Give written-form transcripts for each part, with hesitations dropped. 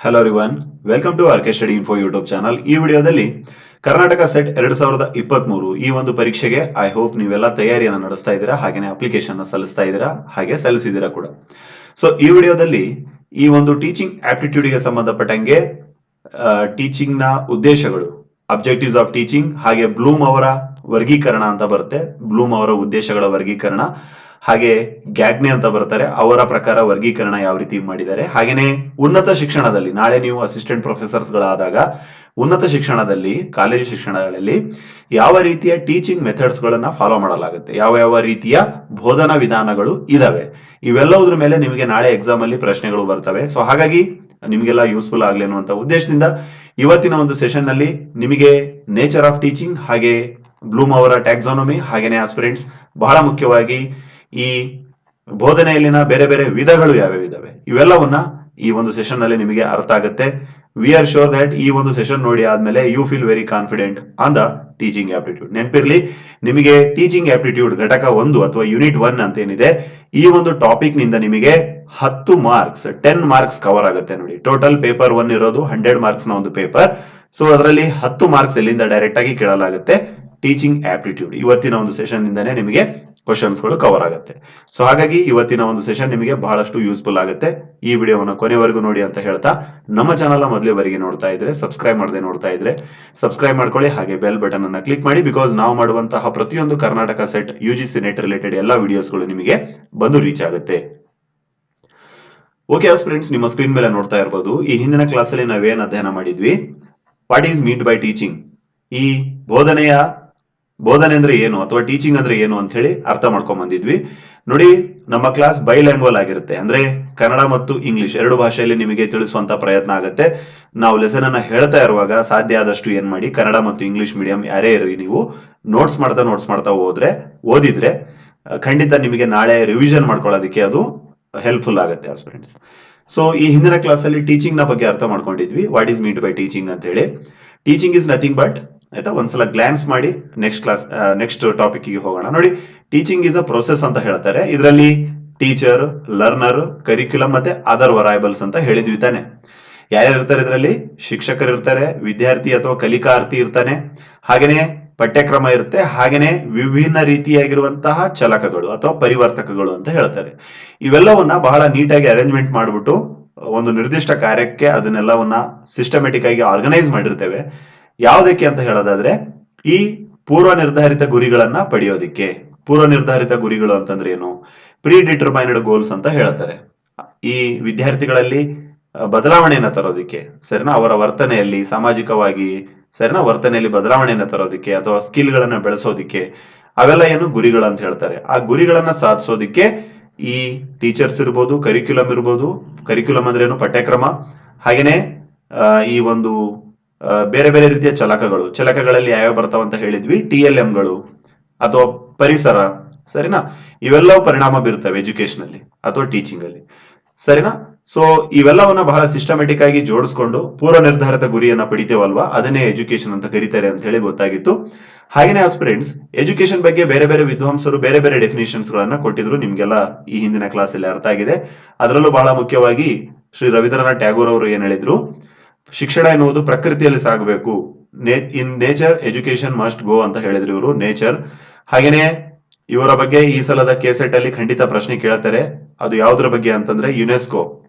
Hello everyone, welcome to R K study info YouTube channel. ಈ ವಿಡಿಯೋದಲ್ಲಿ Karnataka set 2023 ಈ ಒಂದು ಪರೀಕ್ಷೆಗೆ ಐ ಹೋಪ್ ನೀವೆಲ್ಲ ತಯಾರಿಯನ್ನು ನಡೆಸ್ತಾ ಇದ್ದೀರಾ, ಹಾಗೇನೆ ಅಪ್ಲಿಕೇಶನ್ ಸಲ್ಲಿಸ್ತಾ ಇದ್ದೀರಾ, ಹಾಗೆ ಸಲ್ಲಿಸಿದ್ದೀರಾ ಕೂಡ. ಸೊ ಈ ವಿಡಿಯೋದಲ್ಲಿ ಈ ಒಂದು ಟೀಚಿಂಗ್ ಆಪ್ಟಿಟ್ಯೂಡ್ಗೆ ಸಂಬಂಧಪಟ್ಟಂಗೆ ಟೀಚಿಂಗ್ ನ ಉದ್ದೇಶಗಳು, ಅಬ್ಜೆಕ್ಟಿವ್ಸ್ ಆಫ್ ಟೀಚಿಂಗ್, ಹಾಗೆ ಬ್ಲೂಮ್ ಅವರ ವರ್ಗೀಕರಣ ಅಂತ ಬರುತ್ತೆ, ಬ್ಲೂಮ್ ಅವರ ಉದ್ದೇಶಗಳ ವರ್ಗೀಕರಣ, ಹಾಗೆ ಗ್ಯಾಗ್ನೆ ಅಂತ ಬರ್ತಾರೆ, ಅವರ ಪ್ರಕಾರ ವರ್ಗೀಕರಣ ಯಾವ ರೀತಿ ಮಾಡಿದ್ದಾರೆ. ಹಾಗೇನೆ ಉನ್ನತ ಶಿಕ್ಷಣದಲ್ಲಿ ನಾಳೆ ನೀವು ಅಸಿಸ್ಟೆಂಟ್ ಪ್ರೊಫೆಸರ್ಸ್ ಗಳಾದಾಗ ಉನ್ನತ ಶಿಕ್ಷಣದಲ್ಲಿ, ಕಾಲೇಜು ಶಿಕ್ಷಣಗಳಲ್ಲಿ ಯಾವ ರೀತಿಯ ಟೀಚಿಂಗ್ ಮೆಥಡ್ಸ್ ಗಳನ್ನ ಫಾಲೋ ಮಾಡಲಾಗುತ್ತೆ, ಯಾವ ಯಾವ ರೀತಿಯ ಬೋಧನಾ ವಿಧಾನಗಳು ಇದಾವೆ, ಇವೆಲ್ಲವುದ್ರ ಮೇಲೆ ನಿಮಗೆ ನಾಳೆ ಎಕ್ಸಾಮ್ ಅಲ್ಲಿ ಪ್ರಶ್ನೆಗಳು ಬರ್ತವೆ. ಸೊ ಹಾಗಾಗಿ ನಿಮಗೆಲ್ಲ ಯೂಸ್ಫುಲ್ ಆಗ್ಲಿ ಅನ್ನುವಂತ ಉದ್ದೇಶದಿಂದ ಇವತ್ತಿನ ಒಂದು ಸೆಷನ್ ನಲ್ಲಿ ನಿಮಗೆ ನೇಚರ್ ಆಫ್ ಟೀಚಿಂಗ್, ಹಾಗೆ ಬ್ಲೂಮ್ ಅವರ ಟ್ಯಾಕ್ಸಾನಮಿ, ಹಾಗೇನೆ ಆಸ್ಪಿರೆಂಟ್ಸ್ ಬಹಳ ಮುಖ್ಯವಾಗಿ ಈ ಬೋಧನೆಯಲ್ಲಿನ ಬೇರೆ ಬೇರೆ ವಿಧಗಳು ಯಾವ್ಯಾವ ಇದಾವೆ ಇವೆಲ್ಲವನ್ನ ಈ ಒಂದು ಸೆಷನ್ ನಲ್ಲಿ ನಿಮಗೆ ಅರ್ಥ ಆಗುತ್ತೆ. ವಿ ಆರ್ ಶೋರ್ ದಟ್ ಈ ಒಂದು ಸೆಷನ್ ನೋಡಿ ಆದ್ಮೇಲೆ you feel very confident on the teaching aptitude. ನೆನಪಿರ್ಲಿ, ನಿಮಗೆ ಟೀಚಿಂಗ್ ಆಪ್ಟಿಟ್ಯೂಡ್ ಘಟಕ 1 ಅಥವಾ ಯೂನಿಟ್ 1 ಅಂತ ಏನಿದೆ, ಈ ಒಂದು ಟಾಪಿಕ್ ನಿಂದ ನಿಮಗೆ 10 ಮಾರ್ಕ್ಸ್ 10 ಮಾರ್ಕ್ಸ್ ಕವರ್ ಆಗುತ್ತೆ ನೋಡಿ. ಟೋಟಲ್ ಪೇಪರ್ 1 ಇರೋದು 100 ಮಾರ್ಕ್ಸ್ ನ ಒಂದು ಪೇಪರ್. ಸೊ ಅದರಲ್ಲಿ 10 ಮಾರ್ಕ್ಸ್ ಎಲ್ಲಿಂದ ಡೈರೆಕ್ಟ್ ಆಗಿ ಕೇಳಲಾಗುತ್ತೆ, ಟೀಚಿಂಗ್ ಆಪ್ಟಿಟ್ಯೂಡ್. ಇವತ್ತಿನ ಒಂದು ಸೆಷನ್ ನಿಂದನೇ ನಿಮಗೆ ಕ್ವಶನ್ಸ್ ಗಳು ಕವರ್ ಆಗುತ್ತೆ. ಸೊ ಹಾಗಾಗಿ ಇವತ್ತಿನ ಒಂದು ಸೆಷನ್ ನಿಮಗೆ ಬಹಳಷ್ಟು ಯೂಸ್ಫುಲ್ ಆಗುತ್ತೆ. ಈ ವಿಡಿಯೋವನ್ನು ಕೊನೆವರೆಗೂ ನೋಡಿ ಅಂತ ಹೇಳ್ತಾ, ನಮ್ಮ ಚಾನಲ್ ಮೊದಲೇವರೆಗೆ ನೋಡ್ತಾ ಇದ್ರೆ, ಸಬ್ಸ್ಕ್ರೈಬ್ ಮಾಡದೆ ನೋಡ್ತಾ ಇದ್ರೆ ಸಬ್ಸ್ಕ್ರೈಬ್ ಮಾಡ್ಕೊಳ್ಳಿ, ಹಾಗೆ ಬೆಲ್ ಬಟನ್ ಅನ್ನ ಕ್ಲಿಕ್ ಮಾಡಿ. ಬಿಕಾಸ್ ನಾವು ಮಾಡುವಂತಹ ಪ್ರತಿಯೊಂದು Karnataka set UGC net related ಎಲ್ಲಾ ವಿಡಿಯೋಸ್ಗಳು ನಿಮಗೆ ಬಂದು ರೀಚ್ ಆಗುತ್ತೆ. ಓಕೆ ಫ್ರೆಂಡ್ಸ್, ನಿಮ್ಮ ಸ್ಕ್ರೀನ್ ಮೇಲೆ ನೋಡ್ತಾ ಇರಬಹುದು, ಈ ಹಿಂದಿನ ಕ್ಲಾಸ್ ಅಲ್ಲಿ ನಾವೇನ್ ಅಧ್ಯಯನ ಮಾಡಿದ್ವಿ, what is meant by teaching, ಈ ಬೋಧನೆ ಅಂದ್ರೆ ಏನು ಅಥವಾ ಟೀಚಿಂಗ್ ಅಂದ್ರೆ ಏನು ಅಂತ ಹೇಳಿ ಅರ್ಥ ಮಾಡ್ಕೊಂಡ್ ಬಂದಿದ್ವಿ ನೋಡಿ. ನಮ್ಮ ಕ್ಲಾಸ್ ಬೈಲ್ಯಾಂಗ್ವಲ್ ಆಗಿರುತ್ತೆ, ಅಂದ್ರೆ ಕನ್ನಡ ಮತ್ತು ಇಂಗ್ಲಿಷ್ ಎರಡು ಭಾಷೆಯಲ್ಲಿ ನಿಮಗೆ ತಿಳಿಸುವಂತ ಪ್ರಯತ್ನ ಆಗುತ್ತೆ. ನಾವು ಲೆಸನ್ ಅನ್ನ ಹೇಳ್ತಾ ಇರುವಾಗ ಸಾಧ್ಯ ಆದಷ್ಟು ಏನ್ ಮಾಡಿ, ಕನ್ನಡ ಮತ್ತು ಇಂಗ್ಲಿಷ್ ಮೀಡಿಯಂ ಯಾರೇ ಇರಲಿ, ನೀವು ನೋಟ್ಸ್ ಮಾಡ್ತಾ ಓದಿದ್ರೆ ಖಂಡಿತ ನಿಮಗೆ ನಾಳೆ ರಿವಿಷನ್ ಮಾಡ್ಕೊಳ್ಳೋದಕ್ಕೆ ಅದು ಹೆಲ್ಪ್ಫುಲ್ ಆಗುತ್ತೆ ಸ್ಟೂಡೆಂಟ್ಸ್. ಸೊ ಈ ಹಿಂದಿನ ಕ್ಲಾಸ್ ಅಲ್ಲಿ ಟೀಚಿಂಗ್ ನ ಬಗ್ಗೆ ಅರ್ಥ ಮಾಡ್ಕೊಂಡಿದ್ವಿ, what is meant by teaching ಅಂತ ಹೇಳಿ. ಟೀಚಿಂಗ್ ಇಸ್ ನಥಿಂಗ್ ಬಟ್, ಆಯ್ತಾ, ಒಂದ್ಸಲ ಗ್ಲಾನ್ಸ್ ಮಾಡಿ ನೆಕ್ಸ್ಟ್ ಟಾಪಿಕ್ ಗೆ ಹೋಗೋಣ. ನೋಡಿ, ಟೀಚಿಂಗ್ ಇಸ್ ಅ ಪ್ರೊಸೆಸ್ ಅಂತ ಹೇಳ್ತಾರೆ. ಇದರಲ್ಲಿ ಟೀಚರ್, ಲರ್ನರ್, ಕರಿಕ್ಯುಲಮ್ ಮತ್ತೆ ಅದರ್ ವರೈಬಲ್ಸ್ ಅಂತ ಹೇಳಿದ್ವಿ ತಾನೆ. ಯಾರ್ಯಾರು ಇರ್ತಾರೆ ಇದರಲ್ಲಿ? ಶಿಕ್ಷಕರು ಇರ್ತಾರೆ, ವಿದ್ಯಾರ್ಥಿ ಅಥವಾ ಕಲಿಕಾರ್ಥಿ ಇರ್ತಾನೆ, ಹಾಗೇನೆ ಪಠ್ಯಕ್ರಮ ಇರುತ್ತೆ, ಹಾಗೇನೆ ವಿಭಿನ್ನ ರೀತಿಯಾಗಿರುವಂತಹ ಚಲಕಗಳು ಅಥವಾ ಪರಿವರ್ತಕಗಳು ಅಂತ ಹೇಳ್ತಾರೆ. ಇವೆಲ್ಲವನ್ನ ಬಹಳ ನೀಟಾಗಿ ಅರೇಂಜ್ಮೆಂಟ್ ಮಾಡ್ಬಿಟ್ಟು ಒಂದು ನಿರ್ದಿಷ್ಟ ಕಾರ್ಯಕ್ಕೆ ಅದನ್ನೆಲ್ಲವನ್ನ ಸಿಸ್ಟಮೆಟಿಕ್ ಆಗಿ ಆರ್ಗನೈಸ್ ಮಾಡಿರ್ತೇವೆ. ಯಾವುದಕ್ಕೆ ಅಂತ ಹೇಳೋದಾದ್ರೆ, ಈ ಪೂರ್ವ ನಿರ್ಧಾರಿತ ಗುರಿಗಳನ್ನ ಪಡೆಯೋದಿಕ್ಕೆ. ಪೂರ್ವ ನಿರ್ಧಾರಿತ ಗುರಿಗಳು ಅಂತಂದ್ರೆ ಏನು? ಪ್ರೀ ಡಿಟರ್ಮೈನ್ಡ್ ಗೋಲ್ಸ್ ಅಂತ ಹೇಳ್ತಾರೆ. ಈ ವಿದ್ಯಾರ್ಥಿಗಳಲ್ಲಿ ಬದಲಾವಣೆಯನ್ನ ತರೋದಿಕ್ಕೆ, ಸರಿನಾ, ಅವರ ವರ್ತನೆಯಲ್ಲಿ ಸಾಮಾಜಿಕವಾಗಿ, ಸರಿನಾ, ವರ್ತನೆಯಲ್ಲಿ ಬದಲಾವಣೆಯನ್ನ ತರೋದಿಕ್ಕೆ ಅಥವಾ ಸ್ಕಿಲ್ ಗಳನ್ನ ಬೆಳೆಸೋದಿಕ್ಕೆ, ಅವೆಲ್ಲ ಏನು ಗುರಿಗಳು ಅಂತ ಹೇಳ್ತಾರೆ. ಆ ಗುರಿಗಳನ್ನ ಸಾಧಿಸೋದಿಕ್ಕೆ ಈ ಟೀಚರ್ಸ್ ಇರ್ಬೋದು, ಕರಿಕ್ಯುಲಮ್ ಇರ್ಬೋದು. ಕರಿಕ್ಯುಲಮ್ ಅಂದ್ರೆ ಏನು? ಪಠ್ಯಕ್ರಮ. ಹಾಗೇನೆ ಈ ಒಂದು ಬೇರೆ ಬೇರೆ ರೀತಿಯ ಚಲಕಗಳಲ್ಲಿ ಯಾವ್ಯಾವ ಬರ್ತಾವ ಅಂತ ಹೇಳಿದ್ವಿ, TLMಗಳು ಅಥವಾ ಪರಿಸರ, ಸರಿನಾ, ಇವೆಲ್ಲವೂ ಪರಿಣಾಮ ಬೀರ್ತವೆ ಎಜುಕೇಶನ್ ಅಲ್ಲಿ ಅಥವಾ ಟೀಚಿಂಗ್ ಅಲ್ಲಿ, ಸರಿನಾ. ಸೊ ಇವೆಲ್ಲವನ್ನ ಬಹಳ ಸಿಸ್ಟಮೆಟಿಕ್ ಆಗಿ ಜೋಡಿಸ್ಕೊಂಡು ಪೂರ್ವ ನಿರ್ಧಾರಿತ ಗುರಿಯನ್ನ ಪಡಿತೇವಲ್ವಾ, ಅದನ್ನೇ ಎಜುಕೇಶನ್ ಅಂತ ಕರೀತಾರೆ ಅಂತ ಹೇಳಿ ಗೊತ್ತಾಗಿತ್ತು. ಹಾಗೇನೆ ಆಸ್ಪಿರೆಂಟ್ಸ್, ಎಜುಕೇಶನ್ ಬಗ್ಗೆ ಬೇರೆ ಬೇರೆ ವಿದ್ವಾಂಸರು ಬೇರೆ ಬೇರೆ ಡೆಫಿನಿಷನ್ಸ್ ಗಳನ್ನ ಕೊಟ್ಟಿದ್ರು, ನಿಮ್ಗೆಲ್ಲ ಈ ಹಿಂದಿನ ಕ್ಲಾಸ್ ಅಲ್ಲಿ ಅರ್ಥ ಆಗಿದೆ. ಅದರಲ್ಲೂ ಬಹಳ ಮುಖ್ಯವಾಗಿ ಶ್ರೀ ರವೀಂದ್ರನಾಥ್ ಟ್ಯಾಗೋರ್ ಅವರು ಏನ್ ಹೇಳಿದ್ರು, ಶಿಕ್ಷಣ ಎನ್ನುವುದು ಪ್ರಕೃತಿಯಲ್ಲಿ ಸಾಗಬೇಕು, in nature education must go ಅಂತ ಹೇಳಿದ್ರು ಇವರು, ನೇಚರ್. ಹಾಗೇನೆ ಇವರ ಬಗ್ಗೆ ಈ ಸಲದ ಕೇಸೆಟ್ ಅಲ್ಲಿ ಖಂಡಿತ ಪ್ರಶ್ನೆ ಕೇಳ್ತಾರೆ. ಅದು ಯಾವುದ್ರ ಬಗ್ಗೆ ಅಂತಂದ್ರೆ, ಯುನೆಸ್ಕೋ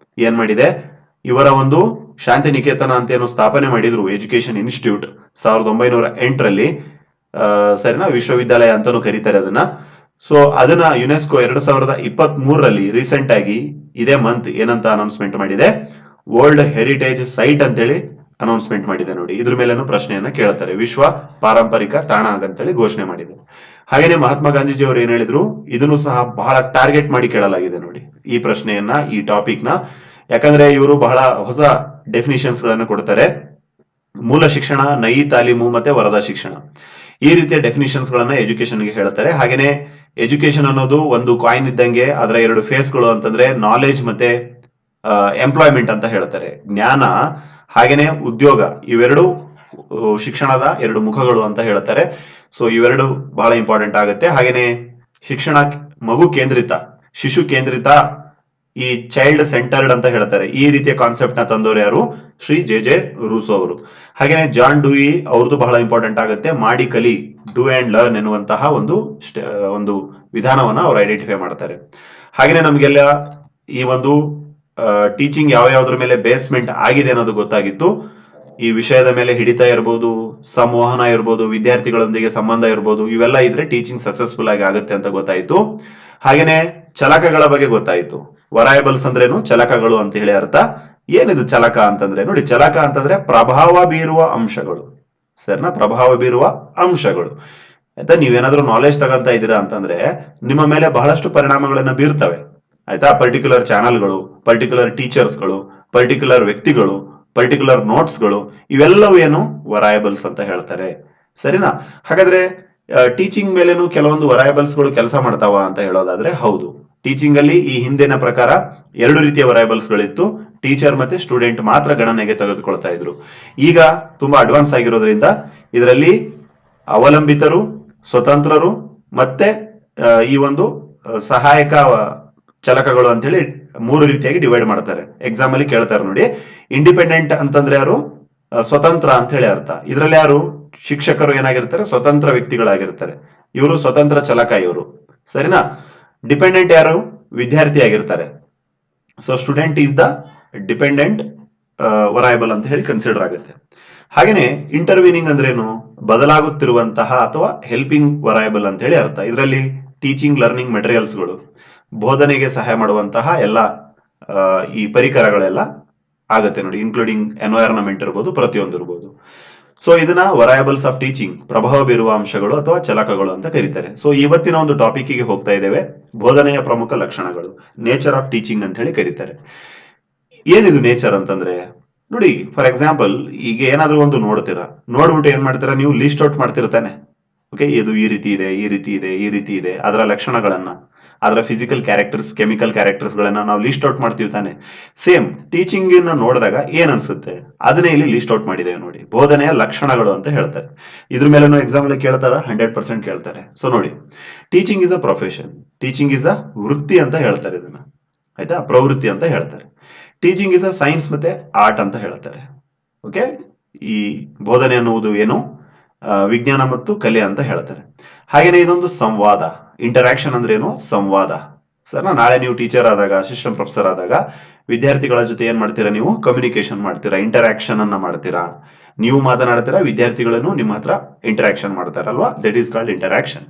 ಏನ್ ಮಾಡಿದೆ, ಇವರ ಒಂದು ಶಾಂತಿ ನಿಕೇತನ ಅಂತ ಏನು ಸ್ಥಾಪನೆ ಮಾಡಿದ್ರು, ಎಜುಕೇಶನ್ ಇನ್ಸ್ಟಿಟ್ಯೂಟ್ 1908ರಲ್ಲಿ, ಸರಿನಾ, ವಿಶ್ವವಿದ್ಯಾಲಯ ಅಂತಾನು ಕರೀತಾರೆ ಅದನ್ನ. ಸೊ ಅದನ್ನ ಯುನೆಸ್ಕೋ 2023ರಲ್ಲಿ ರೀಸೆಂಟ್ ಆಗಿ ಇದೇ ಮಂತ್ ಏನಂತ ಅನೌನ್ಸ್ಮೆಂಟ್ ಮಾಡಿದೆ, ವರ್ಲ್ಡ್ ಹೆರಿಟೇಜ್ ಸೈಟ್ ಅಂತೇಳಿ ಅನೌನ್ಸ್ಮೆಂಟ್ ಮಾಡಿದೆ ನೋಡಿ. ಇದ್ರ ಮೇಲೇನು ಪ್ರಶ್ನೆಯನ್ನ ಕೇಳ್ತಾರೆ, ವಿಶ್ವ ಪಾರಂಪರಿಕ ತಾಣ ಅಂತೇಳಿ ಘೋಷಣೆ ಮಾಡಿದೆ. ಹಾಗೇನೆ ಮಹಾತ್ಮ ಗಾಂಧೀಜಿ ಅವರು ಏನ್ ಹೇಳಿದ್ರು, ಇದನ್ನು ಸಹ ಬಹಳ ಟಾರ್ಗೆಟ್ ಮಾಡಿ ಕೇಳಲಾಗಿದೆ ನೋಡಿ ಈ ಪ್ರಶ್ನೆಯನ್ನ, ಈ ಟಾಪಿಕ್ ನ. ಯಾಕಂದ್ರೆ ಇವರು ಬಹಳ ಹೊಸ ಡೆಫಿನಿಷನ್ಸ್ ಗಳನ್ನ ಕೊಡ್ತಾರೆ. ಮೂಲ ಶಿಕ್ಷಣ, ನಯಿ ತಾಲೀಮು ಮತ್ತೆ ವರದಾ ಶಿಕ್ಷಣ, ಈ ರೀತಿಯ ಡೆಫಿನಿಷನ್ಸ್ ಗಳನ್ನ ಎಜುಕೇಶನ್ ಗೆ ಹೇಳ್ತಾರೆ. ಹಾಗೇನೆ ಎಜುಕೇಶನ್ ಅನ್ನೋದು ಒಂದು ಕಾಯಿನ್ ಇದ್ದಂಗೆ, ಅದರ ಎರಡು ಫೇಸ್ಗಳು ಅಂತಂದ್ರೆ ನಾಲೆಜ್ ಮತ್ತೆ ಎಂಪ್ಲಾಯ್ಮೆಂಟ್ ಅಂತ ಹೇಳ್ತಾರೆ. ಜ್ಞಾನ ಹಾಗೇನೆ ಉದ್ಯೋಗ, ಇವೆರಡು ಶಿಕ್ಷಣದ ಎರಡು ಮುಖಗಳು ಅಂತ ಹೇಳ್ತಾರೆ. ಸೊ ಇವೆರಡು ಬಹಳ ಇಂಪಾರ್ಟೆಂಟ್ ಆಗುತ್ತೆ. ಹಾಗೇನೆ ಶಿಕ್ಷಣ ಮಗು ಕೇಂದ್ರಿತ, ಶಿಶು ಕೇಂದ್ರಿತ ಈ ಚೈಲ್ಡ್ ಸೆಂಟರ್ಡ್ ಅಂತ ಹೇಳ್ತಾರೆ. ಈ ರೀತಿಯ ಕಾನ್ಸೆಪ್ಟ್ ನ ತಂದವರು ಯಾರು? ಶ್ರೀ ಜೆ ರೂಸೋ ಅವರು. ಹಾಗೇನೆ ಜಾನ್ ಡೂಯಿ ಅವ್ರದ್ದು ಬಹಳ ಇಂಪಾರ್ಟೆಂಟ್ ಆಗುತ್ತೆ. ಮಾಡಿ ಕಲಿ, ಡೂ ಅಂಡ್ ಲರ್ನ್ ಎನ್ನುವಂತಹ ಒಂದು ವಿಧಾನವನ್ನ ಅವ್ರು ಐಡೆಂಟಿಫೈ ಮಾಡ್ತಾರೆ. ಹಾಗೇನೆ ನಮ್ಗೆಲ್ಲ ಈ ಒಂದು ಟೀಚಿಂಗ್ ಯಾವ ಯಾವ್ದ್ರ ಮೇಲೆ ಬೇಸ್ಮೆಂಟ್ ಆಗಿದೆ ಅನ್ನೋದು ಗೊತ್ತಾಗಿತ್ತು. ಈ ವಿಷಯದ ಮೇಲೆ ಹಿಡಿತ ಇರ್ಬೋದು, ಸಂವಹನ ಇರ್ಬೋದು, ವಿದ್ಯಾರ್ಥಿಗಳೊಂದಿಗೆ ಸಂಬಂಧ ಇರ್ಬೋದು, ಇವೆಲ್ಲ ಇದ್ರೆ ಟೀಚಿಂಗ್ ಸಕ್ಸಸ್ಫುಲ್ ಆಗಿ ಆಗುತ್ತೆ ಅಂತ ಗೊತ್ತಾಯ್ತು. ಹಾಗೇನೆ ಚಲಕಗಳ ಬಗ್ಗೆ ಗೊತ್ತಾಯ್ತು. ವರಯಬಲ್ಸ್ ಅಂದ್ರೇನು? ಚಲಕಗಳು ಅಂತ ಹೇಳಿ ಅರ್ಥ. ಏನಿದು ಚಲಕ ಅಂತಂದ್ರೆ? ನೋಡಿ, ಚಲಕ ಅಂತಂದ್ರೆ ಪ್ರಭಾವ ಬೀರುವ ಅಂಶಗಳು. ಸರಿನಾ? ಪ್ರಭಾವ ಬೀರುವ ಅಂಶಗಳು. ಆಯ್ತಾ? ನೀವೇನಾದ್ರೂ ನಾಲೆಜ್ ತಗೊಂತ ಇದ್ದೀರಾ ಅಂತಂದ್ರೆ ನಿಮ್ಮ ಮೇಲೆ ಬಹಳಷ್ಟು ಪರಿಣಾಮಗಳನ್ನ ಬೀರ್ತವೆ. ಆಯ್ತಾ? ಪರ್ಟಿಕ್ಯುಲರ್ ಚಾನಲ್ಗಳು, ಪರ್ಟಿಕ್ಯುಲರ್ ಟೀಚರ್ಸ್ಗಳು, ಪರ್ಟಿಕ್ಯುಲರ್ ವ್ಯಕ್ತಿಗಳು, ಪರ್ಟಿಕ್ಯುಲರ್ ನೋಟ್ಸ್ಗಳು, ಇವೆಲ್ಲವೂ ಏನು? ವರಯಬಲ್ಸ್ ಅಂತ ಹೇಳ್ತಾರೆ. ಸರಿನಾ? ಹಾಗಾದ್ರೆ ಟೀಚಿಂಗ್ ಮೇಲೇನು ಕೆಲವೊಂದು ವರಯಬಲ್ಸ್ ಗಳು ಕೆಲಸ ಮಾಡ್ತಾವ ಅಂತ ಹೇಳೋದಾದ್ರೆ ಹೌದು. ಟೀಚಿಂಗ್ ಅಲ್ಲಿ ಈ ಹಿಂದಿನ ಪ್ರಕಾರ 2 ರೀತಿಯ ವರಯಬಲ್ಸ್ ಗಳಿತ್ತು. ಟೀಚರ್ ಮತ್ತೆ ಸ್ಟೂಡೆಂಟ್ ಮಾತ್ರ ಗಣನೆಗೆ ತೆಗೆದುಕೊಳ್ತಾ ಇದ್ರು. ಈಗ ತುಂಬಾ ಅಡ್ವಾನ್ಸ್ ಆಗಿರೋದ್ರಿಂದ ಇದರಲ್ಲಿ ಅವಲಂಬಿತರು, ಸ್ವತಂತ್ರರು ಮತ್ತೆ ಈ ಒಂದು ಸಹಾಯಕ ಚಲಕಗಳು ಅಂತ ಹೇಳಿ 3 ರೀತಿಯಾಗಿ ಡಿವೈಡ್ ಮಾಡ್ತಾರೆ. ಎಕ್ಸಾಮ್ ಅಲ್ಲಿ ಕೇಳ್ತಾರೆ ನೋಡಿ. ಇಂಡಿಪೆಂಡೆಂಟ್ ಅಂತಂದ್ರೆ ಯಾರು? ಸ್ವತಂತ್ರ ಅಂತ ಹೇಳಿ ಅರ್ಥ. ಇದರಲ್ಲಿ ಯಾರು? ಶಿಕ್ಷಕರು ಏನಾಗಿರ್ತಾರೆ? ಸ್ವತಂತ್ರ ವ್ಯಕ್ತಿಗಳಾಗಿರ್ತಾರೆ. ಇವರು ಸ್ವತಂತ್ರ ಚಲಕ ಇವರು. ಸರಿನಾ? ಡಿಪೆಂಡೆಂಟ್ ಯಾರು? ವಿದ್ಯಾರ್ಥಿ ಆಗಿರ್ತಾರೆ. So student is the dependent variable ಅಂತ ಹೇಳಿ ಕನ್ಸಿಡರ್ ಆಗುತ್ತೆ. ಹಾಗೇನೆ ಇಂಟರ್ವೀನಿಂಗ್ ಅಂದ್ರೇನು? ಬದಲಾಗುತ್ತಿರುವಂತಹ ಅಥವಾ ಹೆಲ್ಪಿಂಗ್ ವರಯಬಲ್ ಅಂತ ಹೇಳಿ ಅರ್ಥ. ಇದರಲ್ಲಿ ಟೀಚಿಂಗ್ ಲರ್ನಿಂಗ್ ಮೆಟೀರಿಯಲ್ಸ್ಗಳು, ಬೋಧನೆಗೆ ಸಹಾಯ ಮಾಡುವಂತಹ ಎಲ್ಲ ಈ ಪರಿಕರಗಳೆಲ್ಲ ಆಗುತ್ತೆ ನೋಡಿ. ಇನ್ಕ್ಲೂಡಿಂಗ್ ಎನ್ವೈರನ್ಮೆಂಟ್ ಇರ್ಬೋದು, ಪ್ರತಿಯೊಂದು ಇರ್ಬೋದು. ಸೊ ಇದನ್ನ ವರಯಬಲ್ಸ್ ಆಫ್ ಟೀಚಿಂಗ್, ಪ್ರಭಾವ ಬೀರುವ ಅಂಶಗಳು ಅಥವಾ ಚಲಕಗಳು ಅಂತ ಕರೀತಾರೆ. ಸೊ ಇವತ್ತಿನ ಒಂದು ಟಾಪಿಕ್ ಗೆ ಹೋಗ್ತಾ ಇದ್ದೇವೆ. ಬೋಧನೆಯ ಪ್ರಮುಖ ಲಕ್ಷಣಗಳು, ನೇಚರ್ ಆಫ್ ಟೀಚಿಂಗ್ ಅಂತ ಹೇಳಿ ಕರೀತಾರೆ. ಏನಿದು ನೇಚರ್ ಅಂತಂದ್ರೆ ನೋಡಿ, ಫಾರ್ ಎಕ್ಸಾಂಪಲ್ ಈಗ ಏನಾದ್ರೂ ಒಂದು ನೋಡ್ತೀರಾ, ನೋಡ್ಬಿಟ್ಟು ಏನ್ ಮಾಡ್ತೀರಾ ನೀವು? List out ಮಾಡ್ತಿರ್ತಾನೆ. ಓಕೆ, ಇದು ಈ ರೀತಿ ಇದೆ, ಈ ರೀತಿ ಇದೆ, ಈ ರೀತಿ ಇದೆ, ಅದರ ಲಕ್ಷಣಗಳನ್ನ, ಅದರ ಫಿಸಿಕಲ್ ಕ್ಯಾರೆಕ್ಟರ್ಸ್, ಕೆಮಿಕಲ್ ಕ್ಯಾರೆಕ್ಟರ್ಸ್ ಗಳನ್ನ ನಾವು ಲಿಸ್ಟ್ ಔಟ್ ಮಾಡ್ತೀವಿ ತಾನೆ. ಸೇಮ್ ಟೀಚಿಂಗ್ ನೋಡಿದಾಗ ಏನ್ ಅನ್ಸುತ್ತೆ? ಅದನ್ನೇ ಇಲ್ಲಿ ಲಿಸ್ಟ್ ಔಟ್ ಮಾಡಿದ್ದೇವೆ ನೋಡಿ. ಬೋಧನೆಯ ಲಕ್ಷಣಗಳು ಅಂತ ಹೇಳ್ತಾರೆ. ಇದ್ರ ಮೇಲೆ ಎಕ್ಸಾಮ್ ಅಲ್ಲಿ ಕೇಳ್ತಾರ? 100% ಕೇಳ್ತಾರೆ. ಸೊ ನೋಡಿ, teaching is a profession, teaching is a ವೃತ್ತಿ ಅಂತ ಹೇಳ್ತಾರೆ ಇದನ್ನ. ಆಯ್ತಾ? ಪ್ರವೃತ್ತಿ ಅಂತ ಹೇಳ್ತಾರೆ. ಟೀಚಿಂಗ್ ಇಸ್ ಅ ಸೈನ್ಸ್ ಮತ್ತೆ ಆರ್ಟ್ ಅಂತ ಹೇಳ್ತಾರೆ. ಓಕೆ, ಈ ಬೋಧನೆ ಅನ್ನುವುದು ಏನು? ವಿಜ್ಞಾನ ಮತ್ತು ಕಲೆ ಅಂತ ಹೇಳ್ತಾರೆ. ಹಾಗೇನೆ ಇದೊಂದು ಸಂವಾದ. ಇಂಟರಾಕ್ಷನ್ ಅಂದ್ರೆ ಏನು? ಸಂವಾದ. ಸರ್, ನಾಳೆ ನೀವು ಟೀಚರ್ ಆದಾಗ, ಅಸಿಸ್ಟೆಂಟ್ ಪ್ರೊಫೆಸರ್ ಆದಾಗ ವಿದ್ಯಾರ್ಥಿಗಳ ಜೊತೆ ಏನ್ ಮಾಡ್ತೀರಾ? ನೀವು ಕಮ್ಯುನಿಕೇಶನ್ ಮಾಡ್ತೀರಾ, ಇಂಟರಾಕ್ಷನ್ ಅನ್ನ ಮಾಡ್ತೀರಾ. ನೀವು ಮಾತನಾಡ್ತೀರಾ, ವಿದ್ಯಾರ್ಥಿಗಳನ್ನು ನಿಮ್ಮ ಹತ್ರ ಇಂಟರಾಕ್ಷನ್ ಮಾಡ್ತಾರಲ್ವಾ? That is called interaction.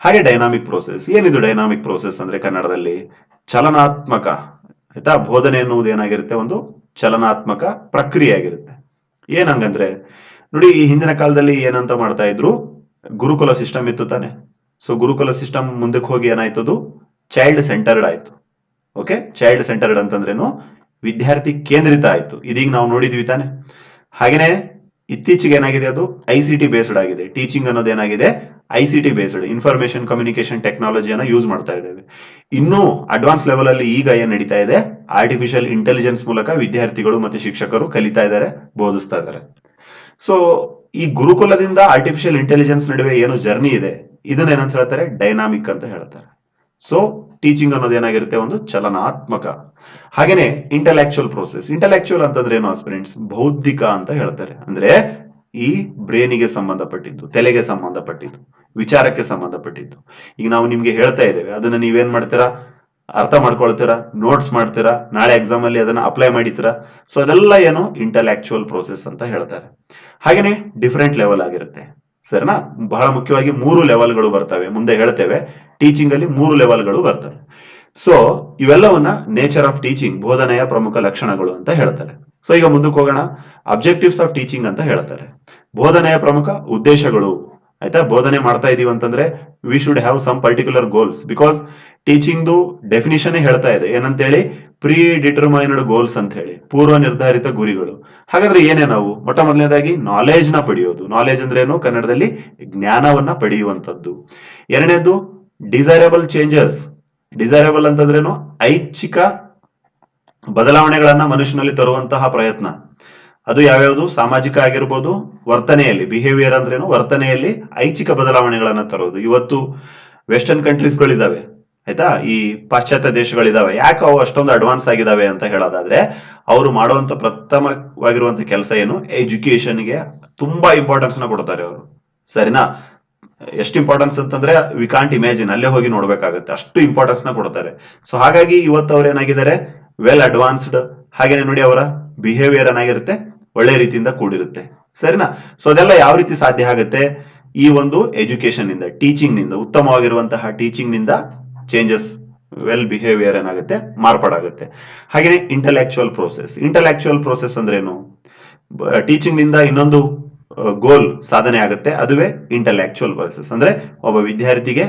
ಹಾಗೆ ಡೈನಾಮಿಕ್ ಪ್ರೋಸೆಸ್. ಏನಿದು ಡೈನಾಮಿಕ್ ಪ್ರೋಸೆಸ್ ಅಂದ್ರೆ ಕನ್ನಡದಲ್ಲಿ? ಚಲನಾತ್ಮಕ. ಆಯ್ತಾ? ಬೋಧನೆ ಎನ್ನುವುದು ಏನಾಗಿರುತ್ತೆ? ಒಂದು ಚಲನಾತ್ಮಕ ಪ್ರಕ್ರಿಯೆ ಆಗಿರುತ್ತೆ. ಏನಂಗಂದ್ರೆ ನೋಡಿ, ಈ ಹಿಂದಿನ ಕಾಲದಲ್ಲಿ ಏನಂತ ಮಾಡ್ತಾ ಇದ್ರು? ಗುರುಕುಲ ಸಿಸ್ಟಮ್ ಇತ್ತು ತಾನೆ. ಸೊ ಗುರುಕುಲ ಸಿಸ್ಟಮ್ ಮುಂದಕ್ಕೆ ಹೋಗಿ ಏನಾಯ್ತದು? ಚೈಲ್ಡ್ ಸೆಂಟರ್ಡ್ ಆಯ್ತು. ಓಕೆ, ಚೈಲ್ಡ್ ಸೆಂಟರ್ಡ್ ಅಂತಂದ್ರೇನು? ವಿದ್ಯಾರ್ಥಿ ಕೇಂದ್ರಿತ ಆಯ್ತು. ಇದೀಗ ನಾವು ನೋಡಿದ್ವಿ ತಾನೆ. ಹಾಗೇನೆ ಇತ್ತೀಚೆಗೆ ಏನಾಗಿದೆ? ಅದು ICT ಬೇಸ್ಡ್ ಆಗಿದೆ. ಟೀಚಿಂಗ್ ಅನ್ನೋದು ಏನಾಗಿದೆ? ICT ಬೇಸ್ಡ್, ಇನ್ಫಾರ್ಮೇಶನ್ ಕಮ್ಯುನಿಕೇಶನ್ ಟೆಕ್ನಾಲಜಿಯನ್ನ ಯೂಸ್ ಮಾಡ್ತಾ ಇದ್ದೇವೆ. ಇನ್ನೂ ಅಡ್ವಾನ್ಸ್ ಲೆವೆಲ್ ಅಲ್ಲಿ ಈಗ ಏನ್ ನಡೀತಾ ಇದೆ? ಆರ್ಟಿಫಿಷಿಯಲ್ ಇಂಟೆಲಿಜೆನ್ಸ್ ಮೂಲಕ ವಿದ್ಯಾರ್ಥಿಗಳು ಮತ್ತೆ ಶಿಕ್ಷಕರು ಕಲಿತಾ ಇದ್ದಾರೆ, ಬೋಧಿಸ್ತಾ ಇದ್ದಾರೆ. ಸೊ ಈ ಗುರುಕುಲದಿಂದ ಆರ್ಟಿಫಿಷಿಯಲ್ ಇಂಟೆಲಿಜೆನ್ಸ್ ನಡುವೆ ಏನು ಜರ್ನಿ ಇದೆ, ಇದನ್ನ ಏನಂತ ಹೇಳ್ತಾರೆ? ಡೈನಾಮಿಕ್ ಅಂತ ಹೇಳ್ತಾರೆ. ಸೊ ಟೀಚಿಂಗ್ ಅನ್ನೋದು ಏನಾಗಿರುತ್ತೆ? ಒಂದು ಚಲನಾತ್ಮಕ. ಹಾಗೇನೆ ಇಂಟೆಲೆಕ್ಚುಯಲ್ ಪ್ರೋಸೆಸ್. ಇಂಟೆಲೆಕ್ಚುಯಲ್ ಅಂತಂದ್ರೆ ಏನು ಸ್ಟೂಡೆಂಟ್ಸ್? ಬೌದ್ಧಿಕ ಅಂತ ಹೇಳ್ತಾರೆ. ಅಂದ್ರೆ ಈ ಬ್ರೇನಿಗೆ ಸಂಬಂಧಪಟ್ಟಿದ್ದು, ತಲೆಗೆ ಸಂಬಂಧಪಟ್ಟಿದ್ದು, ವಿಚಾರಕ್ಕೆ ಸಂಬಂಧಪಟ್ಟಿದ್ದು. ಈಗ ನಾವು ನಿಮ್ಗೆ ಹೇಳ್ತಾ ಇದ್ದೇವೆ, ಅದನ್ನ ನೀವೇನ್ ಮಾಡ್ತೀರಾ? ಅರ್ಥ ಮಾಡ್ಕೊಳ್ತೀರಾ, ನೋಟ್ಸ್ ಮಾಡ್ತೀರಾ, ನಾಳೆ ಎಕ್ಸಾಮ್ ಅಲ್ಲಿ ಅದನ್ನ ಅಪ್ಲೈ ಮಾಡಿತೀರಾ. ಸೊ ಅದೆಲ್ಲ ಏನು? ಇಂಟೆಲೆಕ್ಚುಯಲ್ ಪ್ರೋಸೆಸ್ ಅಂತ ಹೇಳ್ತಾರೆ. ಹಾಗೇನೆ ಡಿಫರೆಂಟ್ ಲೆವೆಲ್ ಆಗಿರುತ್ತೆ. ಸರಿನಾ? ಬಹಳ ಮುಖ್ಯವಾಗಿ 3 ಲೆವೆಲ್ಗಳು ಬರ್ತವೆ, ಮುಂದೆ ಹೇಳ್ತೇವೆ. ಟೀಚಿಂಗ್ ಅಲ್ಲಿ 3 ಲೆವೆಲ್ಗಳು ಬರ್ತವೆ. ಸೊ ಇವೆಲ್ಲವನ್ನ ನೇಚರ್ ಆಫ್ ಟೀಚಿಂಗ್, ಬೋಧನೆಯ ಪ್ರಮುಖ ಲಕ್ಷಣಗಳು ಅಂತ ಹೇಳ್ತಾರೆ. ಸೊ ಈಗ ಮುಂದಕ್ಕೆ ಹೋಗೋಣ. ಅಬ್ಜೆಕ್ಟಿವ್ಸ್ ಆಫ್ ಟೀಚಿಂಗ್ ಅಂತ ಹೇಳ್ತಾರೆ. ಬೋಧನೆಯ ಪ್ರಮುಖ ಉದ್ದೇಶಗಳು. ಆಯ್ತಾ? ಬೋಧನೆ ಮಾಡ್ತಾ ಇದೀವಿ ಅಂತಂದ್ರೆ we should have some particular goals. Because teaching definition ಹೇಳ್ತಾ ಇದೆ ಏನಂತೇಳಿ? ಪ್ರೀ ಡಿಟರ್ಮೈನ್ಡ್ ಗೋಲ್ಸ್ ಅಂತ ಹೇಳಿ, ಪೂರ್ವ ನಿರ್ಧಾರಿತ ಗುರಿಗಳು. ಹಾಗಾದ್ರೆ ಏನೇ ನಾವು ಮೊಟ್ಟ ಮೊದಲನೇದಾಗಿ ನಾಲೆಜ್ ನ ಪಡೆಯೋದು. ನಾಲೆಜ್ ಅಂದ್ರೆ ಏನು? ಕನ್ನಡದಲ್ಲಿ ಜ್ಞಾನವನ್ನ ಪಡೆಯುವಂತದ್ದು. ಎರಡನೇದು ಡಿಸೈರಬಲ್ ಚೇಂಜಸ್. ಡಿಸೈರಬಲ್ ಅಂತಂದ್ರೇನು? ಐಚ್ಛಿಕ ಬದಲಾವಣೆಗಳನ್ನ ಮನುಷ್ಯನಲ್ಲಿ ತರುವಂತಹ ಪ್ರಯತ್ನ. ಅದು ಯಾವ್ಯಾವುದು? ಸಾಮಾಜಿಕ ಆಗಿರ್ಬೋದು, ವರ್ತನೆಯಲ್ಲಿ, ಬಿಹೇವಿಯರ್ ಅಂದ್ರೇನು? ವರ್ತನೆಯಲ್ಲಿ ಐಚ್ಛಿಕ ಬದಲಾವಣೆಗಳನ್ನ ತರೋದು. ಇವತ್ತು ವೆಸ್ಟರ್ನ್ ಕಂಟ್ರೀಸ್ಗಳಿದಾವೆ, ಆಯ್ತಾ. ಈ ಪಾಶ್ಚಾತ್ಯ ದೇಶಗಳಿದಾವೆ, ಯಾಕೆ ಅವು ಅಷ್ಟೊಂದು ಅಡ್ವಾನ್ಸ್ ಆಗಿದಾವೆ ಅಂತ ಹೇಳೋದಾದ್ರೆ, ಅವರು ಮಾಡುವಂತ ಪ್ರಥಮವಾಗಿರುವಂತ ಕೆಲಸ ಏನು, ಎಜುಕೇಶನ್ಗೆ ತುಂಬಾ ಇಂಪಾರ್ಟೆನ್ಸ್ ನ ಕೊಡ್ತಾರೆ ಅವರು. ಸರಿನಾ. ಎಷ್ಟು ಇಂಪಾರ್ಟೆನ್ಸ್ ಅಂತಂದ್ರೆ ವಿ ಕಾಂಟ್ ಇಮ್ಯಾಜಿನ್, ಅಲ್ಲೇ ಹೋಗಿ ನೋಡ್ಬೇಕಾಗತ್ತೆ, ಅಷ್ಟು ಇಂಪಾರ್ಟೆನ್ಸ್ ನ ಕೊಡ್ತಾರೆ. ಸೊ ಹಾಗಾಗಿ ಇವತ್ತು ಅವ್ರು ಏನಾಗಿದ್ದಾರೆ, ವೆಲ್ ಅಡ್ವಾನ್ಸ್ಡ್. ಹಾಗೇನೆ ನೋಡಿ ಅವರ ಬಿಹೇವಿಯರ್ ಏನಾಗಿರುತ್ತೆ, ಒಳ್ಳೆ ರೀತಿಯಿಂದ ಕೂಡಿರುತ್ತೆ. ಸರಿನಾ. ಸೊ ಅದೆಲ್ಲ ಯಾವ ರೀತಿ ಸಾಧ್ಯ ಆಗುತ್ತೆ, ಈ ಒಂದು ಎಜುಕೇಶನ್ ನಿಂದ, ಟೀಚಿಂಗ್ ನಿಂದ, ಉತ್ತಮವಾಗಿರುವಂತಹ ಟೀಚಿಂಗ್ ನಿಂದ ಚೇಂಜಸ್, ವೆಲ್ ಬಿಹೇವಿಯರ್ ಏನಾಗುತ್ತೆ, ಮಾರ್ಪಾಡಾಗುತ್ತೆ. ಹಾಗೇನೆ ಇಂಟೆಲೆಕ್ಚುಯಲ್ ಪ್ರೋಸೆಸ್ ಅಂದ್ರೆ ಏನು, ಟೀಚಿಂಗ್ ನಿಂದ ಇನ್ನೊಂದು ಗೋಲ್ ಸಾಧನೆ ಆಗುತ್ತೆ, ಅದುವೇ ಇಂಟೆಲೆಕ್ಚುಯಲ್ ಪ್ರೋಸೆಸ್. ಅಂದ್ರೆ ಒಬ್ಬ ವಿದ್ಯಾರ್ಥಿಗೆ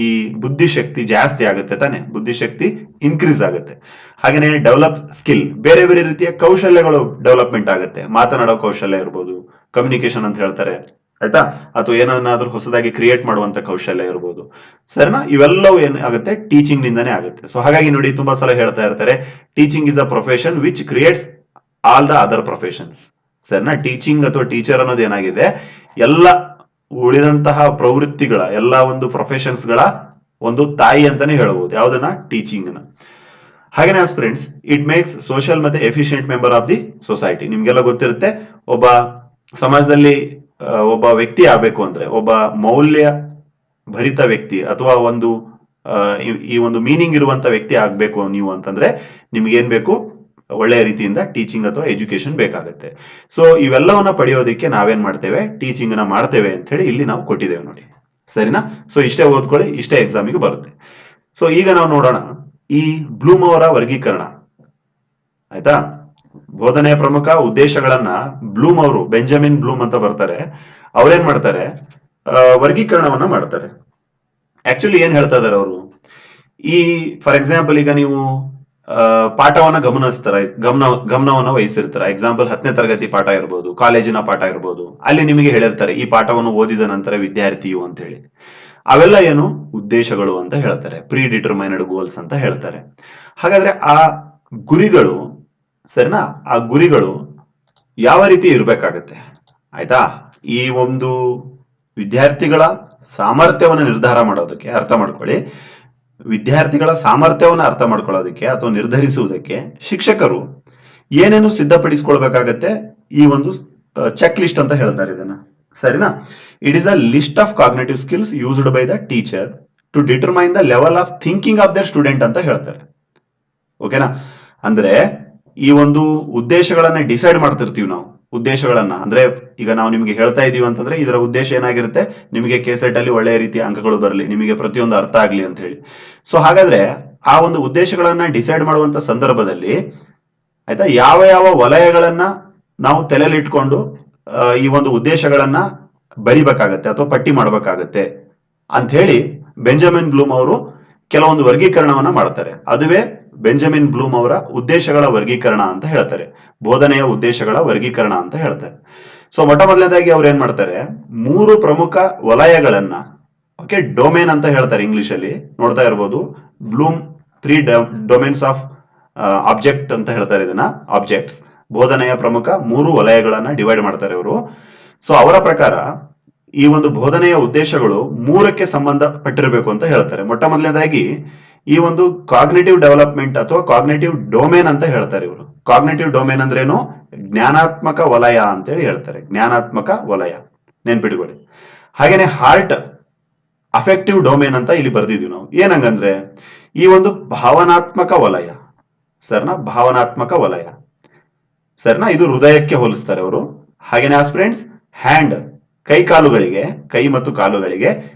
ಈ ಬುದ್ಧಿಶಕ್ತಿ ಜಾಸ್ತಿ ಆಗುತ್ತೆ ತಾನೆ, ಬುದ್ಧಿಶಕ್ತಿ ಇನ್ಕ್ರೀಸ್ ಆಗುತ್ತೆ. ಹಾಗೇನೆ ಡೆವಲಪ್ ಸ್ಕಿಲ್, ಬೇರೆ ಬೇರೆ ರೀತಿಯ ಕೌಶಲ್ಯಗಳು ಡೆವಲಪ್ಮೆಂಟ್ ಆಗುತ್ತೆ. ಮಾತನಾಡೋ ಕೌಶಲ್ಯ ಇರ್ಬೋದು, ಕಮ್ಯುನಿಕೇಶನ್ ಅಂತ ಹೇಳ್ತಾರೆ ಆಯ್ತಾ, ಅಥವಾ ಏನನ್ನಾದ್ರೂ ಹೊಸದಾಗಿ ಕ್ರಿಯೇಟ್ ಮಾಡುವಂತ ಕೌಶಲ್ಯ ಇರ್ಬೋದು. ಸರಿನಾ. ಇವೆಲ್ಲವೂ ಏನಾಗುತ್ತೆ, ಟೀಚಿಂಗ್ ನಿಂದಾನೇ ಆಗುತ್ತೆ. ಸೊ ಹಾಗಾಗಿ ನೋಡಿ, ತುಂಬಾ ಸಲ ಹೇಳ್ತಾ ಇರ್ತಾರೆ, teaching is a profession which creates all the other professions. ಸರಿನಾ. ಟೀಚಿಂಗ್ ಅಥವಾ ಟೀಚರ್ ಅನ್ನೋದು ಏನಾಗಿದೆ, ಎಲ್ಲ ಉಳಿದಂತಹ ಪ್ರವೃತ್ತಿಗಳ, ಎಲ್ಲ ಒಂದು ಪ್ರೊಫೆಷನ್ಸ್ ಗಳ ಒಂದು ತಾಯಿ ಅಂತಾನೆ ಹೇಳಬಹುದು, ಯಾವ್ದನ್ನ, ಟೀಚಿಂಗ್ ನ. ಹಾಗೇನೆ ಫ್ರೆಂಡ್ಸ್, ಇಟ್ ಮೇಕ್ಸ್ ಸೋಷಿಯಲ್ ಮತ್ತೆ efficient member of the society. ನಿಮ್ಗೆಲ್ಲ ಗೊತ್ತಿರುತ್ತೆ, ಒಬ್ಬ ಸಮಾಜದಲ್ಲಿ ಒಬ್ಬ ವ್ಯಕ್ತಿ ಆಗ್ಬೇಕು ಅಂದ್ರೆ, ಒಬ್ಬ ಮೌಲ್ಯ ಭರಿತ ವ್ಯಕ್ತಿ ಅಥವಾ ಒಂದು ಈ ಒಂದು ಮೀನಿಂಗ್ ಇರುವಂತ ವ್ಯಕ್ತಿ ಆಗ್ಬೇಕು ನೀವು ಅಂತಂದ್ರೆ, ನಿಮ್ಗೆ ಏನ್ ಬೇಕು, ಒಳ್ಳೆಯ ರೀತಿಯಿಂದ ಟೀಚಿಂಗ್ ಅಥವಾ ಎಜುಕೇಶನ್ ಬೇಕಾಗುತ್ತೆ. ಸೊ ಇವೆಲ್ಲವನ್ನ ಪಡೆಯೋದಕ್ಕೆ ನಾವೇನ್ ಮಾಡ್ತೇವೆ, ಟೀಚಿಂಗ್ ನ ಮಾಡ್ತೇವೆ ಅಂತ ಹೇಳಿ ಇಲ್ಲಿ ನಾವು ಕೊಟ್ಟಿದ್ದೇವೆ ನೋಡಿ. ಸರಿನಾ. ಸೊ ಇಷ್ಟೇ ಓದ್ಕೊಳ್ಳಿ, ಇಷ್ಟೇ ಎಕ್ಸಾಮಿಗೆ ಬರುತ್ತೆ. ಸೊ ಈಗ ನಾವು ನೋಡೋಣ ಈ ಬ್ಲೂಮ್ ಅವರ ವರ್ಗೀಕರಣ. ಆಯ್ತಾ. ಬೋಧನೆಯ ಪ್ರಮುಖ ಉದ್ದೇಶಗಳನ್ನ ಬ್ಲೂಮ್ ಅವರು, ಬೆಂಜಮಿನ್ ಬ್ಲೂಮ್ ಅಂತ ಬರ್ತಾರೆ, ಅವ್ರೇನ್ ಮಾಡ್ತಾರೆ, ವರ್ಗೀಕರಣವನ್ನ ಮಾಡ್ತಾರೆ. ಆಕ್ಚುಲಿ ಏನ್ ಹೇಳ್ತಾ ಇದಾರೆ ಅವರು, ಈ ಫಾರ್ ಎಕ್ಸಾಂಪಲ್ ಈಗ ನೀವು ಪಾಠವನ್ನ ಗಮನವನ್ನ ವಹಿಸಿರ್ತಾರೆ. ಎಕ್ಸಾಂಪಲ್ 10ನೇ ತರಗತಿ ಪಾಠ ಇರ್ಬೋದು, ಕಾಲೇಜಿನ ಪಾಠ ಇರ್ಬೋದು, ಅಲ್ಲಿ ನಿಮಗೆ ಹೇಳಿರ್ತಾರೆ ಈ ಪಾಠವನ್ನು ಓದಿದ ನಂತರ ವಿದ್ಯಾರ್ಥಿಯು ಅಂತ ಹೇಳಿ. ಅವೆಲ್ಲ ಏನು, ಉದ್ದೇಶಗಳು ಅಂತ ಹೇಳ್ತಾರೆ, ಪ್ರೀ ಡಿಟರ್ಮೈನ್ಡ್ ಗೋಲ್ಸ್ ಅಂತ ಹೇಳ್ತಾರೆ. ಹಾಗಾದ್ರೆ ಆ ಗುರಿಗಳು, ಸರಿನಾ, ಆ ಗುರಿಗಳು ಯಾವ ರೀತಿ ಇರ್ಬೇಕಾಗತ್ತೆ, ಆಯ್ತಾ. ಈ ಒಂದು ವಿದ್ಯಾರ್ಥಿಗಳ ಸಾಮರ್ಥ್ಯವನ್ನು ನಿರ್ಧಾರ ಮಾಡೋದಕ್ಕೆ, ಅರ್ಥ ಮಾಡ್ಕೊಳ್ಳಿ, ವಿದ್ಯಾರ್ಥಿಗಳ ಸಾಮರ್ಥ್ಯವನ್ನು ಅರ್ಥ ಮಾಡ್ಕೊಳ್ಳೋದಕ್ಕೆ ಅಥವಾ ನಿರ್ಧರಿಸುವುದಕ್ಕೆ ಶಿಕ್ಷಕರು ಏನೇನು ಸಿದ್ಧಪಡಿಸಿಕೊಳ್ಬೇಕಾಗತ್ತೆ, ಈ ಒಂದು ಚೆಕ್ ಲಿಸ್ಟ್ ಅಂತ ಹೇಳ್ತಾರೆ ಇದನ್ನ. ಸರಿನಾ. It is a list of cognitive skills used by the teacher to determine the level of thinking of their student ಅಂತ ಹೇಳ್ತಾರೆ. ಓಕೆನಾ. ಅಂದ್ರೆ ಈ ಒಂದು ಉದ್ದೇಶಗಳನ್ನ ಡಿಸೈಡ್ ಮಾಡ್ತಿರ್ತೀವಿ ನಾವು. ಉದ್ದೇಶಗಳನ್ನ ಅಂದ್ರೆ ಈಗ ನಾವು ನಿಮ್ಗೆ ಹೇಳ್ತಾ ಇದೀವಿ ಅಂತಂದ್ರೆ ಇದರ ಉದ್ದೇಶ ಏನಾಗಿರುತ್ತೆ, ನಿಮಗೆ ಕೆಸೆಟ್ ಅಲ್ಲಿ ಒಳ್ಳೆಯ ರೀತಿಯ ಅಂಕಗಳು ಬರಲಿ, ನಿಮಗೆ ಪ್ರತಿಯೊಂದು ಅರ್ಥ ಆಗ್ಲಿ ಅಂತ ಹೇಳಿ. ಸೊ ಹಾಗಾದ್ರೆ ಆ ಒಂದು ಉದ್ದೇಶಗಳನ್ನ ಡಿಸೈಡ್ ಮಾಡುವಂತ ಸಂದರ್ಭದಲ್ಲಿ, ಆಯ್ತಾ, ಯಾವ ಯಾವ ವಲಯಗಳನ್ನ ನಾವು ತಲೆಯಲ್ಲಿ ಇಟ್ಕೊಂಡು ಈ ಒಂದು ಉದ್ದೇಶಗಳನ್ನ ಬರಿಬೇಕಾಗತ್ತೆ ಅಥವಾ ಪಟ್ಟಿ ಮಾಡಬೇಕಾಗತ್ತೆ ಅಂತ ಹೇಳಿ ಬೆಂಜಮಿನ್ ಬ್ಲೂಮ್ ಅವರು ಕೆಲವೊಂದು ವರ್ಗೀಕರಣವನ್ನ ಮಾಡ್ತಾರೆ. ಅದುವೇ ಬೆಂಜಮಿನ್ ಬ್ಲೂಮ್ ಅವರ ಉದ್ದೇಶಗಳ ವರ್ಗೀಕರಣ ಅಂತ ಹೇಳ್ತಾರೆ, ಬೋಧನೆಯ ಉದ್ದೇಶಗಳ ವರ್ಗೀಕರಣ ಅಂತ ಹೇಳ್ತಾರೆ. ಸೊ ಮೊಟ್ಟ ಮೊದಲನೇದಾಗಿ ಅವ್ರು ಏನ್ ಮಾಡ್ತಾರೆ, 3 ಪ್ರಮುಖ ವಲಯಗಳನ್ನ, ಓಕೆ, ಡೊಮೇನ್ ಅಂತ ಹೇಳ್ತಾರೆ ಇಂಗ್ಲಿಷ್ ಅಲ್ಲಿ, ನೋಡ್ತಾ ಇರ್ಬೋದು. ಬ್ಲೂಮ್ 3 ಡೊಮೇನ್ಸ್ ಆಫ್ ಆಬ್ಜೆಕ್ಟ್ ಅಂತ ಹೇಳ್ತಾರೆ ಇದನ್ನ, ಆಬ್ಜೆಕ್ಟ್ಸ್. ಬೋಧನೆಯ ಪ್ರಮುಖ 3 ವಲಯಗಳನ್ನ ಡಿವೈಡ್ ಮಾಡ್ತಾರೆ ಅವರು. ಸೊ ಅವರ ಪ್ರಕಾರ ಈ ಒಂದು ಬೋಧನೆಯ ಉದ್ದೇಶಗಳು 3ಕ್ಕೆ ಸಂಬಂಧಪಟ್ಟಿರಬೇಕು ಅಂತ ಹೇಳ್ತಾರೆ. ಮೊಟ್ಟ ಮೊದಲನೇದಾಗಿ ಈ ಒಂದು ಕಾಗ್ನೇಟಿವ್ ಡೆವಲಪ್ಮೆಂಟ್ ಅಥವಾ ಕಾಗ್ನೇಟಿವ್ ಡೊಮೇನ್ ಅಂತ ಹೇಳ್ತಾರೆ ಇವರು. ಕಾಗ್ನೇಟಿವ್ ಡೊಮೇನ್ ಅಂದ್ರೇನು, ಜ್ಞಾನಾತ್ಮಕ ವಲಯ ಅಂತೇಳಿ ಹೇಳ್ತಾರೆ, ಜ್ಞಾನಾತ್ಮಕ ವಲಯ, ನೆನ್ಪಿಟ್ಕೊಳ್ಳಿ. ಹಾಗೇನೆ ಹಾರ್ಟ್ ಅಫೆಕ್ಟಿವ್ ಡೊಮೇನ್ ಅಂತ ಇಲ್ಲಿ ಬರ್ದಿದೀವಿ ನಾವು. ಏನಂಗಂದ್ರೆ ಈ ಒಂದು ಭಾವನಾತ್ಮಕ ವಲಯ, ಸರ್ನಾ, ಭಾವನಾತ್ಮಕ ವಲಯ, ಸರ್ನಾ, ಇದು ಹೃದಯಕ್ಕೆ ಹೋಲಿಸ್ತಾರೆ ಅವರು. ಹಾಗೇನೆ ಫ್ರೆಂಡ್ಸ್, ಹ್ಯಾಂಡ್, ಕೈ ಕಾಲುಗಳಿಗೆ, ಕೈ ಮತ್ತು ಕಾಲುಗಳಿಗೆ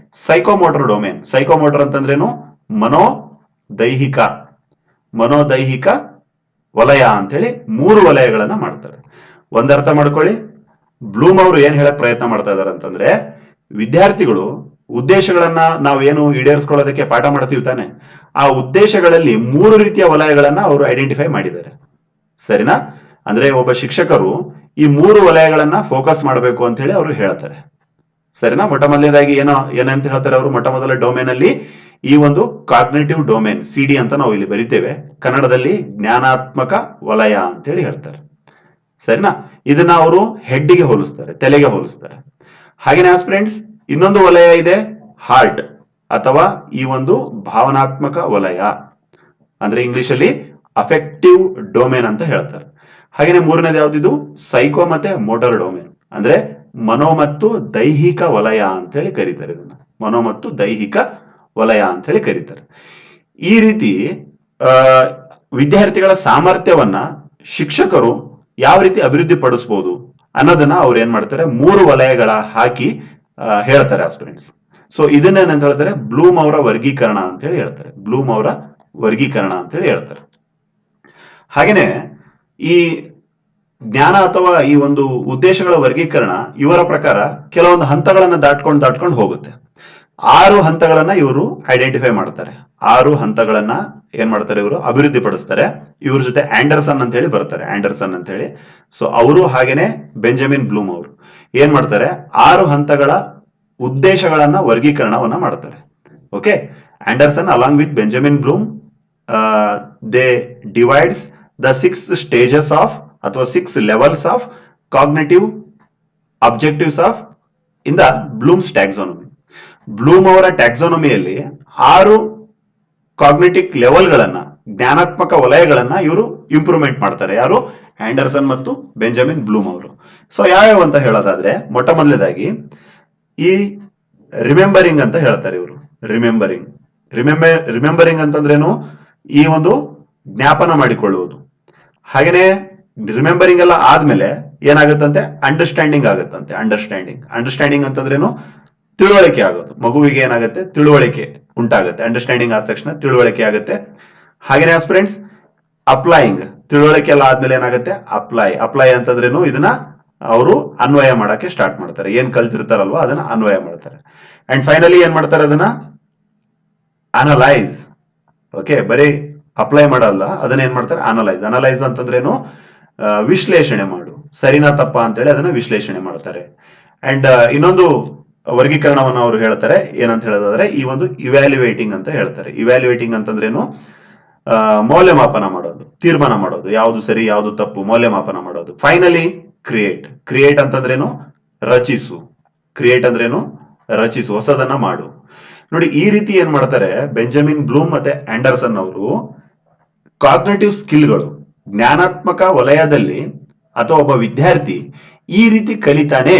ಸೈಕೋಮೋಟರ್ ಡೊಮೇನ್. ಸೈಕೋಮೋಟರ್ ಅಂತಂದ್ರೇನು, ಮನೋದೈಹಿಕ ವಲಯ ಅಂತೇಳಿ 3 ವಲಯಗಳನ್ನ ಮಾಡ್ತಾರೆ. ಒಂದರ್ಥ ಮಾಡ್ಕೊಳ್ಳಿ, ಬ್ಲೂಮ್ ಅವರು ಏನ್ ಹೇಳಕ್ ಪ್ರಯತ್ನ ಮಾಡ್ತಾ ಇದಾರೆ ಅಂತಂದ್ರೆ, ವಿದ್ಯಾರ್ಥಿಗಳು ಉದ್ದೇಶಗಳನ್ನ ನಾವೇನು ಈಡೇರಿಸ್ಕೊಳ್ಳೋದಕ್ಕೆ ಪಾಠ ಮಾಡ್ತೀವಿ ತಾನೆ, ಆ ಉದ್ದೇಶಗಳಲ್ಲಿ 3 ರೀತಿಯ ವಲಯಗಳನ್ನ ಅವರು ಐಡೆಂಟಿಫೈ ಮಾಡಿದ್ದಾರೆ. ಸರಿನಾ. ಅಂದ್ರೆ ಒಬ್ಬ ಶಿಕ್ಷಕರು ಈ 3 ವಲಯಗಳನ್ನ ಫೋಕಸ್ ಮಾಡಬೇಕು ಅಂತ ಹೇಳಿ ಅವರು ಹೇಳ್ತಾರೆ. ಸರಿನಾ. ಮೊಟ್ಟ ಮೊದಲನೇದಾಗಿ ಏನಂತ ಹೇಳ್ತಾರೆ ಅವರು, ಮೊಟ್ಟ ಮೊದಲ ಡೊಮೇನ್ ಅಲ್ಲಿ ಈ ಒಂದು ಕಾಗ್ನೇಟಿವ್ ಡೊಮೇನ್, CD ಅಂತ ನಾವು ಇಲ್ಲಿ ಬರಿತೇವೆ, ಕನ್ನಡದಲ್ಲಿ ಜ್ಞಾನಾತ್ಮಕ ವಲಯ ಅಂತೇಳಿ ಹೇಳ್ತಾರೆ. ಸರಿನಾ. ಇದನ್ನ ಅವರು ಹೆಡ್ಗೆ ಹೋಲಿಸ್ತಾರೆ, ತಲೆಗೆ ಹೋಲಿಸ್ತಾರೆ. ಹಾಗೇನೆ ಫ್ರೆಂಡ್ಸ್, ಇನ್ನೊಂದು ವಲಯ ಇದೆ, ಹಾರ್ಟ್. ಅಥವಾ ಈ ಒಂದು ಭಾವನಾತ್ಮಕ ವಲಯ, ಅಂದ್ರೆ ಇಂಗ್ಲಿಷ್ ಅಲ್ಲಿ ಅಫೆಕ್ಟಿವ್ ಡೊಮೇನ್ ಅಂತ ಹೇಳ್ತಾರೆ. ಹಾಗೇನೆ ಮೂರನೇದು ಯಾವ್ದಿದು, ಸೈಕೋ ಮತ್ತೆ ಮೋಟರ್ ಡೊಮೇನ್, ಅಂದ್ರೆ ಮನೋ ಮತ್ತು ದೈಹಿಕ ವಲಯ ಅಂತ ಹೇಳಿ ಕರೀತಾರೆ ಇದನ್ನ. ಮನೋ ಮತ್ತು ದೈಹಿಕ ವಲಯ ಅಂತ ಹೇಳಿ ಕರೀತಾರೆ. ಈ ರೀತಿ ವಿದ್ಯಾರ್ಥಿಗಳ ಸಾಮರ್ಥ್ಯವನ್ನ ಶಿಕ್ಷಕರು ಯಾವ ರೀತಿ ಅಭಿವೃದ್ಧಿ ಪಡಿಸಬಹುದು ಅನ್ನೋದನ್ನ ಅವ್ರು ಏನ್ ಮಾಡ್ತಾರೆ, 3 ವಲಯಗಳ ಹಾಕಿ ಹೇಳ್ತಾರೆ ಸ್ಟೂಡೆಂಟ್ಸ್. ಸೊ ಇದನ್ನೇನಂತ ಹೇಳ್ತಾರೆ, ಬ್ಲೂಮ್ ಅವರ ವರ್ಗೀಕರಣ ಅಂತ ಹೇಳಿ ಹೇಳ್ತಾರೆ. ಬ್ಲೂಮ್ ಅವರ ವರ್ಗೀಕರಣ ಅಂತ ಹೇಳಿ ಹೇಳ್ತಾರೆ. ಹಾಗೇನೆ ಈ ಜ್ಞಾನ ಅಥವಾ ಈ ಒಂದು ಉದ್ದೇಶಗಳ ವರ್ಗೀಕರಣ ಇವರ ಪ್ರಕಾರ ಕೆಲವೊಂದು ಹಂತಗಳನ್ನ ದಾಟ್ಕೊಂಡು ಹೋಗುತ್ತೆ. 6 ಹಂತಗಳನ್ನ ಇವರು ಐಡೆಂಟಿಫೈ ಮಾಡ್ತಾರೆ. 6 ಹಂತಗಳನ್ನ ಏನ್ ಮಾಡ್ತಾರೆ, ಇವರು ಅಭಿವೃದ್ಧಿ ಪಡಿಸ್ತಾರೆ. ಇವ್ರ ಜೊತೆ ಆಂಡರ್ಸನ್ ಅಂತ ಹೇಳಿ ಬರ್ತಾರೆ, ಆಂಡರ್ಸನ್ ಅಂತ ಹೇಳಿ. ಸೊ ಅವರು ಹಾಗೇನೆ ಬೆಂಜಮಿನ್ ಬ್ಲೂಮ್ ಅವರು ಏನ್ ಮಾಡ್ತಾರೆ, 6 ಹಂತಗಳ ಉದ್ದೇಶಗಳನ್ನ ವರ್ಗೀಕರಣವನ್ನ ಮಾಡ್ತಾರೆ. Okay, Anderson along with Benjamin Bloom they divides the 6 stages of ಅಥವಾ 6 levels of cognitive objectives of in the Bloom's taxonomy. Bloom ಅವರ ಟ್ಯಾಕ್ಸಾನಮಿಯಲ್ಲಿ 6 ಕಾಗ್ನಿಟಿವ್ ಲೆವೆಲ್ಗಳನ್ನ, ಜ್ಞಾನಾತ್ಮಕ ವಲಯಗಳನ್ನ ಇವರು ಇಂಪ್ರೂವ್ಮೆಂಟ್ ಮಾಡ್ತಾರೆ. ಯಾರು, ಆಂಡರ್ಸನ್ ಮತ್ತು ಬೆಂಜಮಿನ್ ಬ್ಲೂಮ್ ಅವರು. ಸೊ ಯಾವ್ಯಾವ ಅಂತ ಹೇಳೋದಾದ್ರೆ, ಮೊಟ್ಟ ಮೊದಲನೇದಾಗಿ ಈ ರಿಮೆಂಬರಿಂಗ್ ಅಂತ ಹೇಳ್ತಾರೆ ಇವರು. ರಿಮೆಂಬರಿಂಗ್ ಅಂತಂದ್ರೇನು, ಈ ಒಂದು ಜ್ಞಾಪನ ಮಾಡಿಕೊಳ್ಳುವುದು. ಹಾಗೇನೆ ರಿಮೆಂಬರಿಂಗ್ ಎಲ್ಲ ಆದ್ಮೇಲೆ ಏನಾಗುತ್ತಂತೆ, ಅಂಡರ್ಸ್ಟ್ಯಾಂಡಿಂಗ್ ಆಗುತ್ತಂತೆ. ಅಂಡರ್ಸ್ಟ್ಯಾಂಡಿಂಗ್ ಅಂತಂದ್ರೇನು, ತಿಳುವಳಿಕೆ ಆಗೋದು. ಮಗುವಿಗೆ ಏನಾಗುತ್ತೆ, ತಿಳುವಳಿಕೆ ಉಂಟಾಗುತ್ತೆ. ಅಂಡರ್ಸ್ಟ್ಯಾಂಡಿಂಗ್ ಆದ ತಕ್ಷಣ ತಿಳುವಳಿಕೆ ಆಗುತ್ತೆ. ಹಾಗೇನೆ ಸ್ಟೂಡೆಂಟ್ಸ್ ಅಪ್ಲೈಯಿಂಗ್, ತಿಳುವಳಿಕೆ ಎಲ್ಲ ಆದ್ಮೇಲೆ ಏನಾಗುತ್ತೆ, ಅಪ್ಲೈ ಅಂತಂದ್ರೇನು, ಇದನ್ನ ಅವರು ಅನ್ವಯ ಮಾಡಕ್ಕೆ ಸ್ಟಾರ್ಟ್ ಮಾಡ್ತಾರೆ. ಏನ್ ಕಲ್ತಿರ್ತಾರಲ್ವಾ ಅದನ್ನ ಅನ್ವಯ ಮಾಡ್ತಾರೆ. ಅಂಡ್ ಫೈನಲಿ ಏನ್ ಮಾಡ್ತಾರೆ, ಅದನ್ನ ಅನಲೈಸ್. ಓಕೆ, ಬರೀ ಅಪ್ಲೈ ಮಾಡಲ್ಲ, ಅದನ್ನ ಏನ್ ಮಾಡ್ತಾರೆ, ಅನಲೈಸ್ ಅಂತಂದ್ರೇನು, ವಿಶ್ಲೇಷಣೆ ಮಾಡು, ಸರಿನಾ ತಪ್ಪ ಅಂತೇಳಿ ಅದನ್ನ ವಿಶ್ಲೇಷಣೆ ಮಾಡ್ತಾರೆ. ಅಂಡ್ ಇನ್ನೊಂದು ವರ್ಗೀಕರಣವನ್ನು ಅವರು ಹೇಳ್ತಾರೆ, ಏನಂತ ಹೇಳೋದಾದ್ರೆ ಈ ಒಂದು ಇವ್ಯಾಲ್ಯುವೇಟಿಂಗ್ ಅಂತ ಹೇಳ್ತಾರೆ. ಇವ್ಯಾಲ್ಯುವೇಟಿಂಗ್ ಅಂತಂದ್ರೇನು, ಮೌಲ್ಯಮಾಪನ ಮಾಡೋದು, ತೀರ್ಮಾನ ಮಾಡೋದು, ಯಾವುದು ಸರಿ ಯಾವುದು ತಪ್ಪು, ಮೌಲ್ಯಮಾಪನ ಮಾಡೋದು. ಫೈನಲಿ ಕ್ರಿಯೇಟ್ ಅಂತಂದ್ರೇನು, ರಚಿಸು, ಹೊಸದನ್ನ ಮಾಡು. ನೋಡಿ, ಈ ರೀತಿ ಏನ್ ಮಾಡ್ತಾರೆ ಬೆಂಜಮಿನ್ ಬ್ಲೂಮ್ ಮತ್ತೆ ಆಂಡರ್ಸನ್ ಅವರು, ಕಾಗ್ನಿಟಿವ್ ಸ್ಕಿಲ್ಗಳು, ಜ್ಞಾನಾತ್ಮಕ ವಲಯದಲ್ಲಿ ಅಥವಾ ಒಬ್ಬ ವಿದ್ಯಾರ್ಥಿ ಈ ರೀತಿ ಕಲಿತಾನೆ,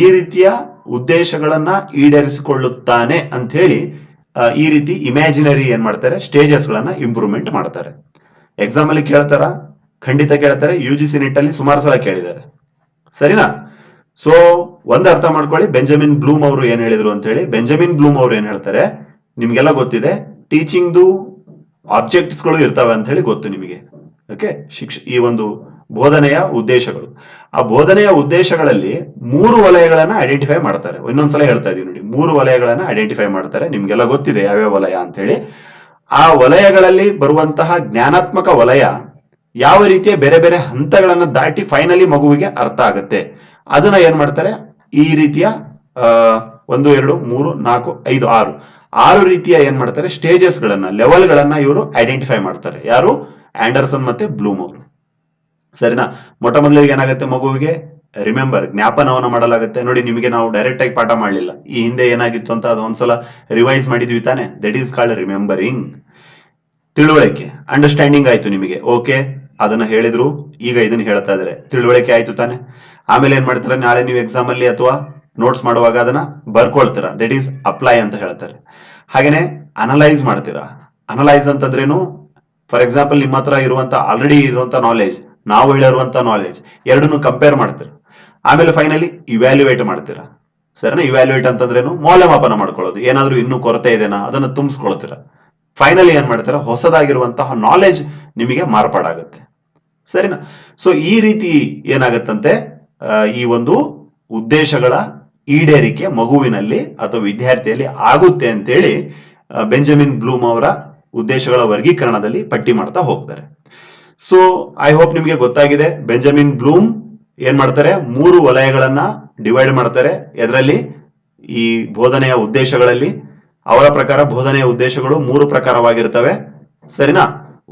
ಈ ರೀತಿಯ ಉದ್ದೇಶಗಳನ್ನ ಈಡೇರಿಸಿಕೊಳ್ಳುತ್ತಾನೆ ಅಂತ ಹೇಳಿ ಈ ರೀತಿ ಇಮ್ಯಾಜಿನರಿ ಏನ್ ಮಾಡ್ತಾರೆ, ಸ್ಟೇಜಸ್ ಗಳನ್ನ ಇಂಪ್ರೂವ್ಮೆಂಟ್ ಮಾಡ್ತಾರೆ. ಎಕ್ಸಾಮ್ ಅಲ್ಲಿ ಕೇಳ್ತಾರ, ಖಂಡಿತ ಕೇಳ್ತಾರೆ. UGC ನಿಟ್ಟಲ್ಲಿ ಸುಮಾರು ಸಲ ಕೇಳಿದ್ದಾರೆ, ಸರಿನಾ? ಸೊ ಒಂದ್ ಅರ್ಥ ಮಾಡ್ಕೊಳ್ಳಿ, ಬೆಂಜಮಿನ್ ಬ್ಲೂಮ್ ಅವರು ಏನ್ ಹೇಳಿದ್ರು ಅಂತ ಹೇಳಿ. ಬೆಂಜಮಿನ್ ಬ್ಲೂಮ್ ಅವರು ಏನ್ ಹೇಳ್ತಾರೆ, ನಿಮ್ಗೆಲ್ಲ ಗೊತ್ತಿದೆ, ಟೀಚಿಂಗ್ದು ಆಬ್ಜೆಕ್ಟ್ಸ್ ಗಳು ಇರ್ತವೆ ಅಂತ ಹೇಳಿ ಗೊತ್ತು ನಿಮಗೆ. ಓಕೆ, ಈ ಒಂದು ಬೋಧನೆಯ ಉದ್ದೇಶಗಳು, ಆ ಬೋಧನೆಯ ಉದ್ದೇಶಗಳಲ್ಲಿ 3 ವಲಯಗಳನ್ನ ಐಡೆಂಟಿಫೈ ಮಾಡ್ತಾರೆ. ಇನ್ನೊಂದ್ಸಲ ಹೇಳ್ತಾ ಇದೀವಿ ನೋಡಿ, 3 ವಲಯಗಳನ್ನ ಐಡೆಂಟಿಫೈ ಮಾಡ್ತಾರೆ. ನಿಮ್ಗೆಲ್ಲ ಗೊತ್ತಿದೆ ಯಾವ್ಯಾವ ವಲಯ ಅಂತ ಹೇಳಿ. ಆ ವಲಯಗಳಲ್ಲಿ ಬರುವಂತಹ ಜ್ಞಾನಾತ್ಮಕ ವಲಯ ಯಾವ ರೀತಿಯ ಬೇರೆ ಬೇರೆ ಹಂತಗಳನ್ನ ದಾಟಿ ಫೈನಲಿ ಮಗುವಿಗೆ ಅರ್ಥ ಆಗುತ್ತೆ, ಅದನ್ನ ಏನ್ ಮಾಡ್ತಾರೆ, ಈ ರೀತಿಯ 1 2 3 4 5 6 ರೀತಿಯ ಏನ್ ಮಾಡ್ತಾರೆ, ಸ್ಟೇಜಸ್ ಗಳನ್ನ, ಲೆವೆಲ್ ಗಳನ್ನ ಇವರು ಐಡೆಂಟಿಫೈ ಮಾಡ್ತಾರೆ. ಯಾರು, ಆಂಡರ್ಸನ್ ಮತ್ತೆ ಬ್ಲೂಮ್ ಅವರು. ಸರಿನಾ? ಮೊಟ್ಟ ಮೊದಲಿಗೆ ಏನಾಗುತ್ತೆ, ಮಗುವಿಗೆ ಜ್ಞಾಪನವನ್ನ ಮಾಡಲಾಗುತ್ತೆ. ನೋಡಿ, ನಿಮಗೆ ನಾವು ಡೈರೆಕ್ಟ್ ಆಗಿ ಪಾಠ ಮಾಡಲಿಲ್ಲ, ಈ ಹಿಂದೆ ಏನಾಗಿತ್ತು ಅಂತ ಅದು ಒಂದ್ಸಲ ರಿವೈಸ್ ಮಾಡಿದ್ವಿ ತಾನೆ. That is called remembering. ತಿಳುವಳಿಕೆ, ಅಂಡರ್ಸ್ಟ್ಯಾಂಡಿಂಗ್ ಆಯ್ತು ನಿಮಗೆ, ಓಕೆ, ಅದನ್ನ ಹೇಳಿದ್ರು. ಈಗ ಇದನ್ನ ಹೇಳ್ತಾ ಇದಾರೆ, ತಿಳುವಳಿಕೆ ಆಯ್ತು ತಾನೆ. ಆಮೇಲೆ ಏನ್ ಮಾಡ್ತಾರೆ, ನಾಳೆ ನೀವು ಎಕ್ಸಾಮ್ ಅಲ್ಲಿ ಅಥವಾ ನೋಟ್ಸ್ ಮಾಡುವಾಗ ಅದನ್ನ ಬರ್ಕೊಳ್ತೀರಾ, ದಟ್ ಈಸ್ ಅಪ್ಲೈ ಅಂತ ಹೇಳ್ತಾರೆ. ಹಾಗೇನೆ ಅನಲೈಸ್ ಮಾಡ್ತೀರಾ. ಅನಲೈಸ್ ಅಂತಂದ್ರೇನು, ಫಾರ್ ಎಕ್ಸಾಂಪಲ್ ನಿಮ್ಮ ಹತ್ರ ಇರುವಂತ ಆಲ್ರೆಡಿ ಇರುವಂತ ನಾಲೆಜ್, ನಾವು ಹೇಳಿರುವಂತ ನಾಲೆಜ್ ಎರಡನ್ನು ಕಂಪೇರ್ ಮಾಡ್ತೀರಾ. ಆಮೇಲೆ ಫೈನಲಿ ಇವ್ಯಾಲ್ಯುಯೇಟ್ ಮಾಡ್ತೀರಾ. ಸರಿನಾ? ಇವ್ಯಾಲ್ಯುಯೇಟ್ ಅಂತಂದ್ರೇನು, ಮೌಲ್ಯಮಾಪನ ಮಾಡ್ಕೊಳ್ಳೋದು. ಏನಾದ್ರೂ ಇನ್ನೂ ಕೊರತೆ ಇದೆನಾ ಅದನ್ನ ತುಂಬಿಸ್ಕೊಳ್ತೀರಾ. ಫೈನಲಿ ಏನ್ ಮಾಡ್ತೀರಾ, ಹೊಸದಾಗಿರುವಂತಹ ನಾಲೆಜ್ ನಿಮಗೆ ಮಾರ್ಪಾಡಾಗುತ್ತೆ. ಸರಿನಾ? ಸೊ ಈ ರೀತಿ ಏನಾಗತ್ತಂತೆ, ಈ ಒಂದು ಉದ್ದೇಶಗಳ ಈಡೇರಿಕೆ ಮಗುವಿನಲ್ಲಿ ಅಥವಾ ವಿದ್ಯಾರ್ಥಿಯಲ್ಲಿ ಆಗುತ್ತೆ ಅಂತೇಳಿ ಬೆಂಜಮಿನ್ ಬ್ಲೂಮ್ ಅವರ ಉದ್ದೇಶಗಳ ವರ್ಗೀಕರಣದಲ್ಲಿ ಪಟ್ಟಿ ಮಾಡ್ತಾ ಹೋಗ್ತಾರೆ. ಸೊ ಐ ಹೋಪ್ ನಿಮಗೆ ಗೊತ್ತಾಗಿದೆ. ಬೆಂಜಮಿನ್ ಬ್ಲೂಮ್ ಏನ್ ಮಾಡ್ತಾರೆ, 3 ವಲಯಗಳನ್ನ ಡಿವೈಡ್ ಮಾಡ್ತಾರೆ. ಇದರಲ್ಲಿ ಈ ಬೋಧನೆಯ ಉದ್ದೇಶಗಳಲ್ಲಿ ಅವರ ಪ್ರಕಾರ ಬೋಧನೆಯ ಉದ್ದೇಶಗಳು 3 ಪ್ರಕಾರವಾಗಿರ್ತವೆ. ಸರಿನಾ?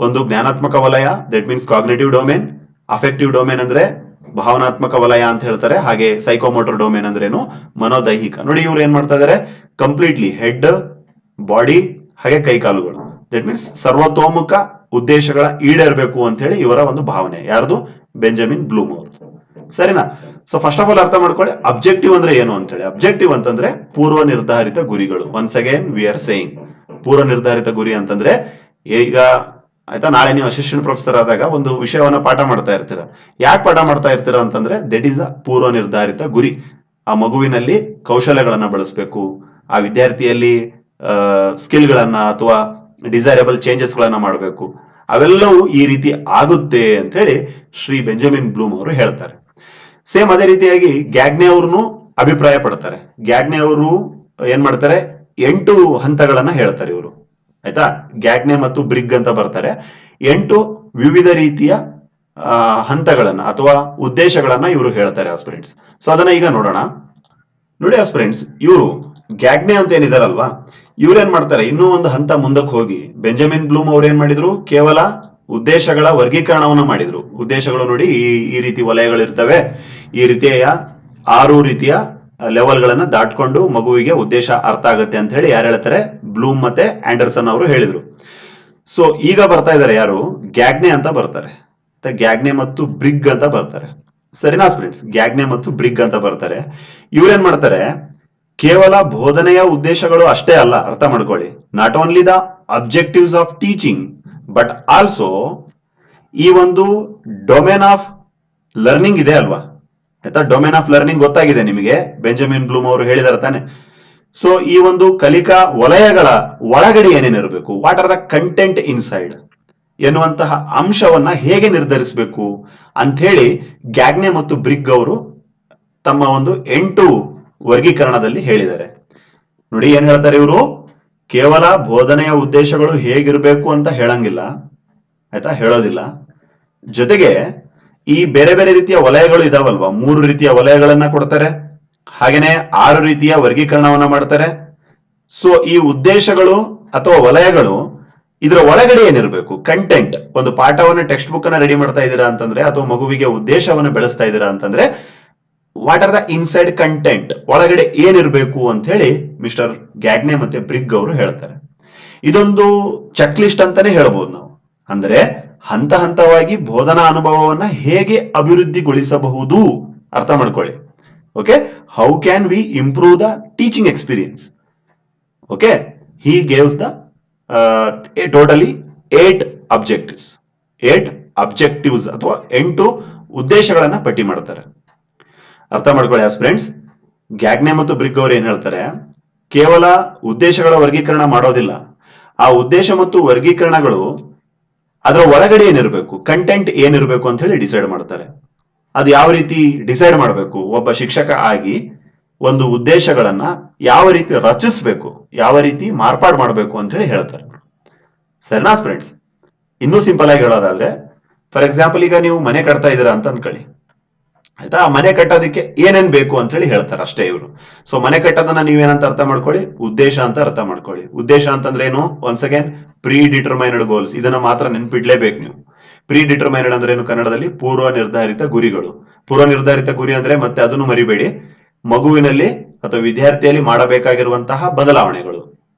ಒಂದು ಜ್ಞಾನಾತ್ಮಕ ವಲಯ, that means cognitive domain. Affective domain ಅಂದ್ರೆ ಭಾವನಾತ್ಮಕ ವಲಯ ಅಂತ ಹೇಳ್ತಾರೆ. ಹಾಗೆ ಸೈಕೋಮೋಟರ್ ಡೊಮೇನ್ ಅಂದ್ರೇನು, ಮನೋದೈಹಿಕ. ನೋಡಿ, ಇವ್ರು ಏನ್ ಮಾಡ್ತಾ ಇದಾರೆ, ಕಂಪ್ಲೀಟ್ಲಿ ಹೆಡ್, ಬಾಡಿ ಹಾಗೆ ಕೈಕಾಲುಗಳು. ದಟ್ ಮೀನ್ಸ್ ಸರ್ವತೋಮುಖ ಉದ್ದೇಶಗಳ ಈಡೇರಬೇಕು ಅಂತ ಹೇಳಿ ಇವರ ಒಂದು ಭಾವನೆ. ಯಾರ್ದು? ಬೆಂಜಮಿನ್ ಬ್ಲೂಮ್ ಅವರು. ಸರಿನಾ? ಸೊ ಫಸ್ಟ್ ಆಫ್ ಆಲ್ ಅರ್ಥ ಮಾಡ್ಕೊಳ್ಳಿ ಅಬ್ಜೆಕ್ಟಿವ್ ಅಂದ್ರೆ ಏನು ಅಂತ ಹೇಳಿ. ಅಬ್ಜೆಕ್ಟಿವ್ ಅಂತಂದ್ರೆ ಪೂರ್ವ ನಿರ್ಧಾರಿತ ಗುರಿಗಳು. Once again we are saying ಪೂರ್ವ ನಿರ್ಧಾರಿತ ಗುರಿ ಅಂತಂದ್ರೆ, ಈಗ ಆಯ್ತಾ, ನಾಳೆ ನೀವು ಅಸಿಸ್ಟೆಂಟ್ ಪ್ರೊಫೆಸರ್ ಆದಾಗ ಒಂದು ವಿಷಯವನ್ನ ಪಾಠ ಮಾಡ್ತಾ ಇರ್ತೀರ. ಯಾಕೆ ಪಾಠ ಮಾಡ್ತಾ ಇರ್ತೀರಾ ಅಂತಂದ್ರೆ ದಟ್ ಈಸ್ ಅ ಪೂರ್ವ ನಿರ್ಧಾರಿತ ಗುರಿ. ಆ ಮಗುವಿನಲ್ಲಿ ಕೌಶಲ್ಯಗಳನ್ನ ಬಳಸಬೇಕು, ಆ ವಿದ್ಯಾರ್ಥಿಯಲ್ಲಿ ಸ್ಕಿಲ್ಗಳನ್ನ ಅಥವಾ ಡಿಸೈರಬಲ್ ಚೇಂಜಸ್ ಗಳನ್ನ ಮಾಡಬೇಕು. ಅವೆಲ್ಲವೂ ಈ ರೀತಿ ಆಗುತ್ತೆ ಅಂತ ಹೇಳಿ ಶ್ರೀ ಬೆಂಜಮಿನ್ ಬ್ಲೂಮ್ ಅವರು ಹೇಳ್ತಾರೆ. ಸೇಮ್ ಅದೇ ರೀತಿಯಾಗಿ ಗ್ಯಾಗ್ನೆ ಅವ್ರನ್ನು ಅಭಿಪ್ರಾಯ ಪಡ್ತಾರೆ. ಗ್ಯಾಗ್ನೆ ಅವರು ಏನ್ ಮಾಡ್ತಾರೆ, 8 ಹಂತಗಳನ್ನ ಹೇಳ್ತಾರೆ ಇವರು. ಆಯ್ತಾ, ಗ್ಯಾಗ್ನೆ ಮತ್ತು ಬ್ರಿಗ್ ಅಂತ ಬರ್ತಾರೆ. 8 ವಿವಿಧ ರೀತಿಯ ಹಂತಗಳನ್ನ ಅಥವಾ ಉದ್ದೇಶಗಳನ್ನ ಇವರು ಹೇಳ್ತಾರೆ ಆಸ್ಪಿರೆಂಟ್ಸ್. ಸೊ ಅದನ್ನ ಈಗ ನೋಡೋಣ. ನೋಡಿ ಆಸ್ಪಿರೆಂಟ್ಸ್, ಇವರು ಗ್ಯಾಗ್ನೆ ಅಂತ ಏನಿದಾರಲ್ವಾ, ಇವ್ರೇನ್ ಮಾಡ್ತಾರೆ, ಇನ್ನೂ ಒಂದು ಹಂತ ಮುಂದಕ್ಕೆ ಹೋಗಿ ಬೆಂಜಮಿನ್ ಬ್ಲೂಮ್ ಅವ್ರು ಏನ್ ಮಾಡಿದ್ರು, ಕೇವಲ ಉದ್ದೇಶಗಳ ವರ್ಗೀಕರಣವನ್ನ ಮಾಡಿದ್ರು. ಉದ್ದೇಶಗಳು ನೋಡಿ ಈ ರೀತಿ ವಲಯಗಳಿರ್ತವೆ. ಈ ರೀತಿಯ 6 ರೀತಿಯ ಲೆವೆಲ್ಗಳನ್ನ ದಾಟ್ಕೊಂಡು ಮಗುವಿಗೆ ಉದ್ದೇಶ ಅರ್ಥ ಆಗುತ್ತೆ ಅಂತ ಹೇಳಿ ಯಾರು ಹೇಳ್ತಾರೆ, ಬ್ಲೂಮ್ ಮತ್ತೆ ಆಂಡರ್ಸನ್ ಅವರು ಹೇಳಿದ್ರು. ಸೊ ಈಗ ಬರ್ತಾ ಇದಾರೆ ಯಾರು, ಗ್ಯಾಗ್ನೆ ಅಂತ ಬರ್ತಾರೆ. ಗ್ಯಾಗ್ನೆ ಮತ್ತು ಬ್ರಿಗ್ ಅಂತ ಬರ್ತಾರೆ. ಸರಿನಾ ಫ್ರೆಂಡ್ಸ್? ಗ್ಯಾಗ್ನೆ ಮತ್ತು ಬ್ರಿಗ್ ಅಂತ ಬರ್ತಾರೆ. ಇವ್ರೇನ್ ಮಾಡ್ತಾರೆ, ಕೇವಲ ಬೋಧನೆಯ ಉದ್ದೇಶಗಳು ಅಷ್ಟೇ ಅಲ್ಲ, ಅರ್ಥ ಮಾಡ್ಕೊಳ್ಳಿ. Not only the objectives of teaching but also ಈ ಒಂದು ಡೊಮೇನ್ ಆಫ್ ಲರ್ನಿಂಗ್ ಇದೆ ಅಲ್ವಾ. ಆಯ್ತಾ, ಡೊಮೇನ್ ಆಫ್ ಲರ್ನಿಂಗ್ ಗೊತ್ತಾಗಿದೆ ನಿಮಗೆ, ಬೆಂಜಮಿನ್ ಬ್ಲೂಮ್ ಅವರು ಹೇಳಿದಾರೆ ತಾನೆ. ಸೊ ಈ ಒಂದು ಕಲಿಕಾ ವಲಯಗಳ ಒಳಗಡೆ ಏನೇನಿರಬೇಕು, what are the content inside ಎನ್ನುವಂತಹ ಅಂಶವನ್ನ ಹೇಗೆ ನಿರ್ಧರಿಸಬೇಕು ಅಂತ ಹೇಳಿ ಗ್ಯಾಗ್ನೆ ಮತ್ತು ಬ್ರಿಗ್ ಅವರು ತಮ್ಮ ಒಂದು 8 ವರ್ಗೀಕರಣದಲ್ಲಿ ಹೇಳಿದ್ದಾರೆ. ನೋಡಿ ಏನ್ ಹೇಳ್ತಾರೆ ಇವರು, ಕೇವಲ ಬೋಧನೆಯ ಉದ್ದೇಶಗಳು ಹೇಗಿರಬೇಕು ಅಂತ ಹೇಳಂಗಿಲ್ಲ, ಆಯ್ತಾ, ಹೇಳೋದಿಲ್ಲ. ಜೊತೆಗೆ ಈ ಬೇರೆ ಬೇರೆ ರೀತಿಯ ವಲಯಗಳು ಇದಾವಲ್ವಾ, 3 ರೀತಿಯ ವಲಯಗಳನ್ನ ಕೊಡ್ತಾರೆ. ಹಾಗೇನೆ 6 ರೀತಿಯ ವರ್ಗೀಕರಣವನ್ನ ಮಾಡ್ತಾರೆ. ಸೊ ಈ ಉದ್ದೇಶಗಳು ಅಥವಾ ವಲಯಗಳು ಇದರ ಒಳಗಡೆ ಏನಿರಬೇಕು, ಕಂಟೆಂಟ್. ಒಂದು ಪಾಠವನ್ನ ಟೆಕ್ಸ್ಟ್ ಬುಕ್ ಅನ್ನ ರೆಡಿ ಮಾಡ್ತಾ ಇದ್ದೀರಾ ಅಂತಂದ್ರೆ, ಅಥವಾ ಮಗುವಿಗೆ ಉದ್ದೇಶವನ್ನ ಬೆಳೆಸ್ತಾ ಇದ್ದೀರಾ ಅಂತಂದ್ರೆ, what are the inside content, ಒಳಗಡೆ ಏನಿರಬೇಕು ಅಂತ ಹೇಳಿ ಮಿಸ್ಟರ್ ಗ್ಯಾಗ್ನೆ ಮತ್ತೆ ಬ್ರಿಗ್ ಅವರು ಹೇಳ್ತಾರೆ. ಇದೊಂದು ಚೆಕ್ ಲಿಸ್ಟ್ ಅಂತಾನೆ ಹೇಳ್ಬೋದು ನಾವು. ಅಂದ್ರೆ ಹಂತ ಹಂತವಾಗಿ ಬೋಧನಾ ಅನುಭವವನ್ನ ಹೇಗೆ ಅಭಿವೃದ್ಧಿಗೊಳಿಸಬಹುದು, ಅರ್ಥ ಮಾಡ್ಕೊಳ್ಳಿ. Okay, how can we improve the teaching experience. Okay, he gaves the totally 8 objectives. 8 objectives ಅಥವಾ 8 ಉದ್ದೇಶಗಳನ್ನ ಪಟ್ಟಿ ಮಾಡ್ತಾರೆ. ಅರ್ಥ ಮಾಡ್ಕೊಳ್ಳಿ ಫ್ರೆಂಡ್ಸ್. ಗ್ಯಾಗ್ನೆ ಮತ್ತು ಬ್ರಿಗ್ ಅವರು ಏನ್ ಹೇಳ್ತಾರೆ, ಕೇವಲ ಉದ್ದೇಶಗಳ ವರ್ಗೀಕರಣ ಮಾಡೋದಿಲ್ಲ, ಆ ಉದ್ದೇಶ ಮತ್ತು ವರ್ಗೀಕರಣಗಳು ಅದರ ಒಳಗಡೆ ಏನಿರಬೇಕು, ಕಂಟೆಂಟ್ ಏನಿರಬೇಕು ಅಂತ ಹೇಳಿ ಡಿಸೈಡ್ ಮಾಡ್ತಾರೆ. ಅದು ಯಾವ ರೀತಿ ಡಿಸೈಡ್ ಮಾಡಬೇಕು, ಒಬ್ಬ ಶಿಕ್ಷಕ ಆಗಿ ಒಂದು ಉದ್ದೇಶಗಳನ್ನ ಯಾವ ರೀತಿ ರಚಿಸಬೇಕು, ಯಾವ ರೀತಿ ಮಾರ್ಪಾಡು ಮಾಡಬೇಕು ಅಂತ ಹೇಳಿ ಹೇಳ್ತಾರೆ. ಸರಿನಾ ಫ್ರೆಂಡ್ಸ್? ಇನ್ನೂ ಸಿಂಪಲ್ ಆಗಿ ಹೇಳೋದಾದ್ರೆ, ಫಾರ್ ಎಕ್ಸಾಂಪಲ್ ಈಗ ನೀವು ಮನೆ ಕಟ್ತಾ ಇದ್ದೀರಾ ಅಂತ ಅನ್ಕೊಳ್ಳಿ. ಆಯ್ತಾ, ಆ ಮನೆ ಕಟ್ಟೋದಕ್ಕೆ ಏನೇನ್ ಬೇಕು ಅಂತ ಹೇಳಿ ಹೇಳ್ತಾರೆ ಅಷ್ಟೇ ಇವರು. ಸೊ ಮನೆ ಕಟ್ಟೋದನ್ನ ನೀವೇನಂತ ಅರ್ಥ ಮಾಡ್ಕೊಳ್ಳಿ, ಉದ್ದೇಶ ಅಂತ ಅರ್ಥ ಮಾಡ್ಕೊಳ್ಳಿ. ಉದ್ದೇಶ ಅಂತಂದ್ರೆ ಏನು, once again predetermined goals. ಇದನ್ನ ಮಾತ್ರ ನೆನ್ಪಿಡ್ಲೇಬೇಕು ನೀವು. ಪ್ರೀ ಡಿಟರ್ಮೈನ್ಡ್ ಅಂದ್ರೆ ಏನು, ಕನ್ನಡದಲ್ಲಿ ಪೂರ್ವ ನಿರ್ಧಾರಿತ ಗುರಿಗಳು. ಪೂರ್ವ ನಿರ್ಧಾರಿತ ಗುರಿ ಅಂದ್ರೆ ಮತ್ತೆ ಅದನ್ನು ಮರಿಬೇಡಿ, ಮಗುವಿನಲ್ಲಿ ಅಥವಾ ವಿದ್ಯಾರ್ಥಿಯಲ್ಲಿ ಮಾಡಬೇಕಾಗಿರುವಂತಹ ಬದಲಾವಣೆಗಳು.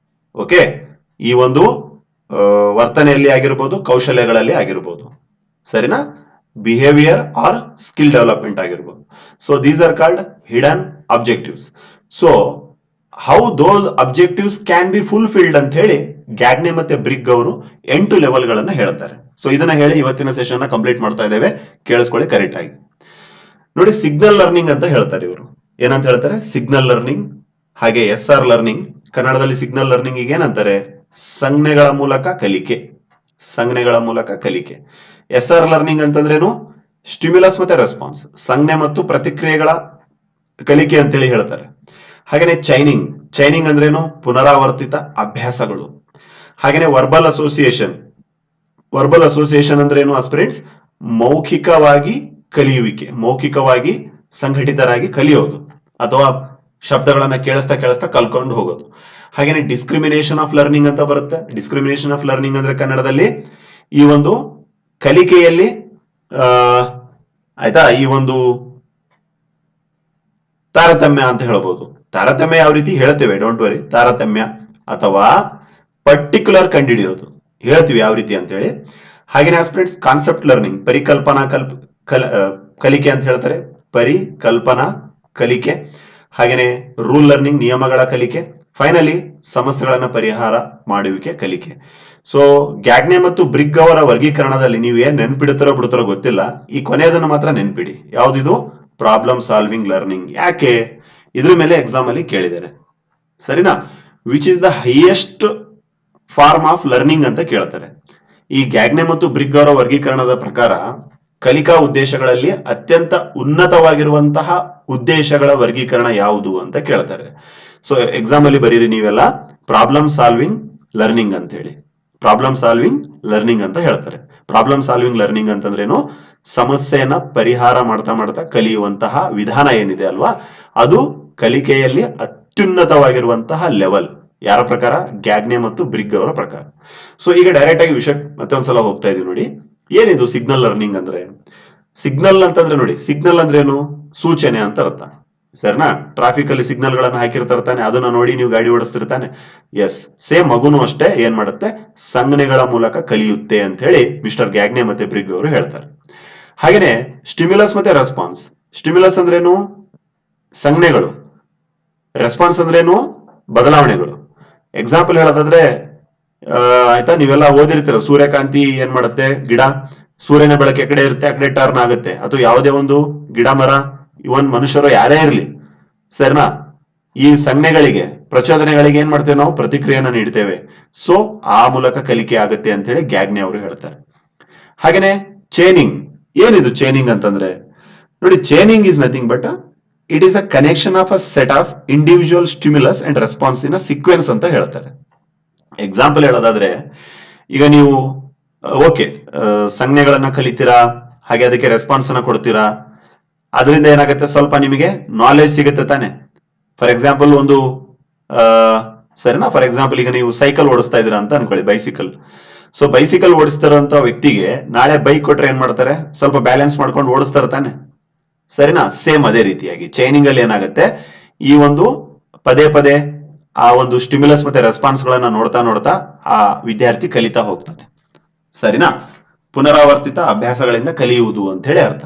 ಓಕೆ, ಈ ಒಂದು ವರ್ತನೆಯಲ್ಲಿ ಆಗಿರ್ಬೋದು, ಕೌಶಲ್ಯಗಳಲ್ಲಿ ಆಗಿರ್ಬೋದು. ಸರಿನಾ? ಬಿಹೇವಿಯರ್ ಆರ್ ಸ್ಕಿಲ್ ಡೆವಲಪ್ಮೆಂಟ್ ಆಗಿರ್ಬೋದು. So these are called hidden objectives. So how those objectives can be fulfilled ಅಂತ ಹೇಳಿ ಗ್ಯಾಗ್ನೆ ಮತ್ತೆ ಬ್ರಿಗ್ ಅವರು 8 ಲೆವೆಲ್ಗಳನ್ನ ಹೇಳ್ತಾರೆ. ಸೊ ಇದನ್ನ ಹೇಳಿ ಇವತ್ತಿನ ಸೆಷನ್ ಕಂಪ್ಲೀಟ್ ಮಾಡ್ತಾ ಇದ್ದೇವೆ, ಕೇಳಿಸ್ಕೊಳ್ಳಿ ಕರೆಕ್ಟ್ ಆಗಿ. ನೋಡಿ, ಸಿಗ್ನಲ್ ಲರ್ನಿಂಗ್ ಅಂತ ಹೇಳ್ತಾರೆ ಇವರು. ಏನಂತ ಹೇಳ್ತಾರೆ, ಸಿಗ್ನಲ್ ಲರ್ನಿಂಗ್. ಹಾಗೆ SR ಲರ್ನಿಂಗ್. ಕನ್ನಡದಲ್ಲಿ ಸಿಗ್ನಲ್ ಲರ್ನಿಂಗ್ ಈಗ ಏನಂತಾರೆ, ಸಂಜ್ಞೆಗಳ ಮೂಲಕ ಕಲಿಕೆ. ಸಂಜ್ಞೆಗಳ ಮೂಲಕ ಕಲಿಕೆ. SR ಲರ್ನಿಂಗ್ ಅಂತಂದ್ರೇನು, ಸ್ಟಿಮ್ಯುಲಸ್ ಮತ್ತೆ ರೆಸ್ಪಾನ್ಸ್, ಸಂಜ್ಞೆ ಮತ್ತು ಪ್ರತಿಕ್ರಿಯೆಗಳ ಕಲಿಕೆ ಅಂತೇಳಿ ಹೇಳ್ತಾರೆ. ಹಾಗೇನೆ ಚೈನಿಂಗ್. ಚೈನಿಂಗ್ ಅಂದ್ರೇನು, ಪುನರಾವರ್ತಿತ ಅಭ್ಯಾಸಗಳು. ಹಾಗೇನೆ ವರ್ಬಲ್ ಅಸೋಸಿಯೇಷನ್. ವರ್ಬಲ್ ಅಸೋಸಿಯೇಷನ್ ಅಂದ್ರೆ ಏನು ಆಸ್ಪಿರೆಂಟ್ಸ್, ಮೌಖಿಕವಾಗಿ ಕಲಿಯುವಿಕೆ, ಮೌಖಿಕವಾಗಿ ಸಂಘಟಿತರಾಗಿ ಕಲಿಯೋದು, ಅಥವಾ ಶಬ್ದಗಳನ್ನ ಕೇಳಿಸ್ತಾ ಕೇಳಿಸ್ತಾ ಕಲ್ಕೊಂಡು ಹೋಗೋದು. ಹಾಗೇನೆ ಡಿಸ್ಕ್ರಿಮಿನೇಷನ್ ಆಫ್ ಲರ್ನಿಂಗ್ ಅಂತ ಬರುತ್ತೆ. ಡಿಸ್ಕ್ರಿಮಿನೇಷನ್ ಆಫ್ ಲರ್ನಿಂಗ್ ಅಂದ್ರೆ ಕನ್ನಡದಲ್ಲಿ ಈ ಒಂದು ಕಲಿಕೆಯಲ್ಲಿ ಆಯ್ತಾ, ಈ ಒಂದು ತಾರತಮ್ಯ ಅಂತ ಹೇಳ್ಬೋದು. ತಾರತಮ್ಯ ಯಾವ ರೀತಿ ಹೇಳ್ತೇವೆ, ಡೋಂಟ್ ವರಿ. ತಾರತಮ್ಯ ಅಥವಾ ಪರ್ಟಿಕ್ಯುಲರ್ ಕಂಡುಹಿಡಿಯೋದು. ಹೇಳ್ತೀವಿ ಯಾವ ರೀತಿ ಅಂತ ಹೇಳಿ. ಹಾಗೇನೆ ಫ್ರೆಂಡ್ಸ್ ಕಾನ್ಸೆಪ್ಟ್ ಲರ್ನಿಂಗ್ ಪರಿಕಲ್ಪನಾ ಕಲಿಕೆ ಅಂತ ಹೇಳ್ತಾರೆ, ಪರಿಕಲ್ಪನಾ ಕಲಿಕೆ. ಹಾಗೇನೆ ರೂಲ್ ಲರ್ನಿಂಗ್ ನಿಯಮಗಳ ಕಲಿಕೆ. ಫೈನಲಿ ಸಮಸ್ಯೆಗಳನ್ನ ಪರಿಹಾರ ಮಾಡುವಿಕೆ ಕಲಿಕೆ. ಸೊ ಗ್ಯಾಗ್ನೆ ಮತ್ತು ಬ್ರಿಗ್ ಅವರ ವರ್ಗೀಕರಣದಲ್ಲಿ ನೀವು ಏನ್ ನೆನ್ಪಿಡುತ್ತಾರೋ ಬಿಡುತ್ತಾರೋ ಗೊತ್ತಿಲ್ಲ, ಈ ಕೊನೆಯದನ್ನು ಮಾತ್ರ ನೆನ್ಪಿಡಿ. ಯಾವ್ದಿದು? Problem solving learning. ಯಾಕೆ? ಇದ್ರ ಮೇಲೆ ಎಕ್ಸಾಮ್ ಅಲ್ಲಿ ಕೇಳಿದ್ದಾರೆ, ಸರಿನಾ? Which is the highest form of learning ಅಂತ ಕೇಳ್ತಾರೆ. ಈ ಗ್ಯಾಗ್ನೆ ಮತ್ತು ಬ್ರಿಗ್ ಅವರ ವರ್ಗೀಕರಣದ ಪ್ರಕಾರ ಕಲಿಕಾ ಉದ್ದೇಶಗಳಲ್ಲಿ ಅತ್ಯಂತ ಉನ್ನತವಾಗಿರುವಂತಹ ಉದ್ದೇಶಗಳ ವರ್ಗೀಕರಣ ಯಾವುದು ಅಂತ ಕೇಳ್ತಾರೆ. ಸೊ ಎಕ್ಸಾಮ್ ಅಲ್ಲಿ ಬರೀರಿ ನೀವೆಲ್ಲ ಪ್ರಾಬ್ಲಮ್ ಸಾಲ್ವಿಂಗ್ ಲರ್ನಿಂಗ್ ಅಂತ ಹೇಳಿ. ಪ್ರಾಬ್ಲಮ್ ಸಾಲ್ವಿಂಗ್ ಲರ್ನಿಂಗ್ ಅಂತ ಹೇಳ್ತಾರೆ. ಪ್ರಾಬ್ಲಮ್ ಸಾಲ್ವಿಂಗ್ ಲರ್ನಿಂಗ್ ಅಂತಂದ್ರೇನು? ಸಮಸ್ಯೆಯನ್ನ ಪರಿಹಾರ ಮಾಡ್ತಾ ಮಾಡ್ತಾ ಕಲಿಯುವಂತಹ ವಿಧಾನ ಏನಿದೆ ಅಲ್ವಾ, ಅದು ಕಲಿಕೆಯಲ್ಲಿ ಅತ್ಯುನ್ನತವಾಗಿರುವಂತಹ ಲೆವೆಲ್. ಯಾರ ಪ್ರಕಾರ? ಗ್ಯಾಗ್ನೆ ಮತ್ತು ಬ್ರಿಗ್ ಅವರ ಪ್ರಕಾರ. ಸೊ ಈಗ ಡೈರೆಕ್ಟ್ ಆಗಿ ವಿಷಯ ಮತ್ತೆ ಒಂದ್ಸಲ ಹೋಗ್ತಾ ಇದೀವಿ ನೋಡಿ. ಏನಿದು ಸಿಗ್ನಲ್ ಲರ್ನಿಂಗ್ ಅಂದ್ರೆ? ಸಿಗ್ನಲ್ ಅಂತಂದ್ರೆ ನೋಡಿ, ಸಿಗ್ನಲ್ ಅಂದ್ರೆ ಏನು? ಸೂಚನೆ ಅಂತ ಅರ್ಥ, ಸರಿನಾ? ಟ್ರಾಫಿಕ್ ಅಲ್ಲಿ ಸಿಗ್ನಲ್ ಗಳನ್ನ ಹಾಕಿರ್ತಾನೆ, ಅದನ್ನ ನೋಡಿ ನೀವು ಗಾಡಿ ಓಡಿಸ್ತಿರ್ತಾನೆ. ಎಸ್, ಸೇಮ್ ಮಗುನು ಅಷ್ಟೇ ಏನ್ ಮಾಡುತ್ತೆ? ಸಂಜ್ಞೆಗಳ ಮೂಲಕ ಕಲಿಯುತ್ತೆ ಅಂತ ಹೇಳಿ ಮಿಸ್ಟರ್ ಗ್ಯಾಗ್ನೆ ಮತ್ತೆ ಬ್ರಿಗ್ ಅವರು ಹೇಳ್ತಾರೆ. ಹಾಗೇನೆ ಸ್ಟಿಮ್ಯುಲಸ್ ಮತ್ತೆ ರೆಸ್ಪಾನ್ಸ್. ಸ್ಟಿಮ್ಯುಲಸ್ ಅಂದ್ರೇನು? ಸಂಜ್ಞೆಗಳು. ರೆಸ್ಪಾನ್ಸ್ ಅಂದ್ರೇನು? ಬದಲಾವಣೆಗಳು. ಎಕ್ಸಾಂಪಲ್ ಹೇಳೋದಾದ್ರೆ ಆಯ್ತಾ, ನೀವೆಲ್ಲ ಓದಿರ್ತೀರ, ಸೂರ್ಯಕಾಂತಿ ಏನ್ ಮಾಡುತ್ತೆ? ಗಿಡ ಸೂರ್ಯನ ಬೆಳಕು ಕಡೆ ಇರುತ್ತೆ, ಆ ಕಡೆ ಟರ್ನ್ ಆಗುತ್ತೆ. ಅಥವಾ ಯಾವುದೇ ಒಂದು ಗಿಡ ಮರ, ಇವನ್ ಮನುಷ್ಯರು ಯಾರೇ ಇರಲಿ, ಸರಿನಾ? ಈ ಸಂಜ್ಞೆಗಳಿಗೆ, ಪ್ರಚೋದನೆಗಳಿಗೆ ಏನ್ ಮಾಡ್ತೇವೆ ನಾವು? ಪ್ರತಿಕ್ರಿಯೆಯನ್ನ ನೀಡ್ತೇವೆ. ಸೊ ಆ ಮೂಲಕ ಕಲಿಕೆ ಆಗುತ್ತೆ ಅಂತ ಹೇಳಿ ಗ್ಯಾಗ್ನೆ ಅವರು ಹೇಳ್ತಾರೆ. ಹಾಗೇನೆ ಚೈನಿಂಗ್. ಏನಿದು ಚೈನಿಂಗ್ ಅಂತಂದ್ರೆ ನೋಡಿ, chaining is nothing but it is a connection of a set of individual stimulus and response in a sequence ಅಂತ ಹೇಳ್ತಾರೆ. ಎಕ್ಸಾಂಪಲ್ ಹೇಳೋದಾದ್ರೆ, ಈಗ ನೀವು ಓಕೆ ಸಂಜ್ಞೆಗಳನ್ನ ಕಲಿತೀರಾ, ಹಾಗೆ ಅದಕ್ಕೆ ರೆಸ್ಪಾನ್ಸ್ ಅನ್ನ ಕೊಡ್ತೀರಾ, ಅದರಿಂದ ಏನಾಗುತ್ತೆ? ಸ್ವಲ್ಪ ನಿಮಗೆ ನಾಲೆಜ್ ಸಿಗುತ್ತೆ ತಾನೆ. ಫಾರ್ ಎಕ್ಸಾಂಪಲ್ ಒಂದು ಸರಿನಾ, ಫಾರ್ ಎಕ್ಸಾಂಪಲ್ ಈಗ ನೀವು ಸೈಕಲ್ ಓಡಿಸ್ತಾ ಇದೀರಾ ಅಂತ ಅನ್ಕೊಳ್ಳಿ, ಬೈಸಿಕಲ್. ಸೊ ಬೈಸಿಕಲ್ ಓಡಿಸ್ತಾರಂತ ವ್ಯಕ್ತಿಗೆ ನಾಳೆ ಬೈಕ್ ಕೊಟ್ರೆ ಏನ್ ಮಾಡ್ತಾರೆ? ಸ್ವಲ್ಪ ಬ್ಯಾಲೆನ್ಸ್ ಮಾಡ್ಕೊಂಡು ಓಡಿಸ್ತಾರೆ ತಾನೆ, ಸರಿನಾ? ಸೇಮ್ ಅದೇ ರೀತಿಯಾಗಿ ಚೈನಿಂಗ್ ಅಲ್ಲಿ ಏನಾಗುತ್ತೆ? ಈ ಒಂದು ಪದೇ ಪದೇ ಆ ಒಂದು ಸ್ಟಿಮ್ಯುಲಸ್ ಮತ್ತೆ ರೆಸ್ಪಾನ್ಸ್ ಗಳನ್ನ ನೋಡ್ತಾ ನೋಡ್ತಾ ಆ ವಿದ್ಯಾರ್ಥಿ ಕಲಿತಾ ಹೋಗ್ತಾನೆ, ಸರಿನಾ? ಪುನರಾವರ್ತಿತ ಅಭ್ಯಾಸಗಳಿಂದ ಕಲಿಯುವುದು ಅಂತ ಹೇಳಿ ಅರ್ಥ.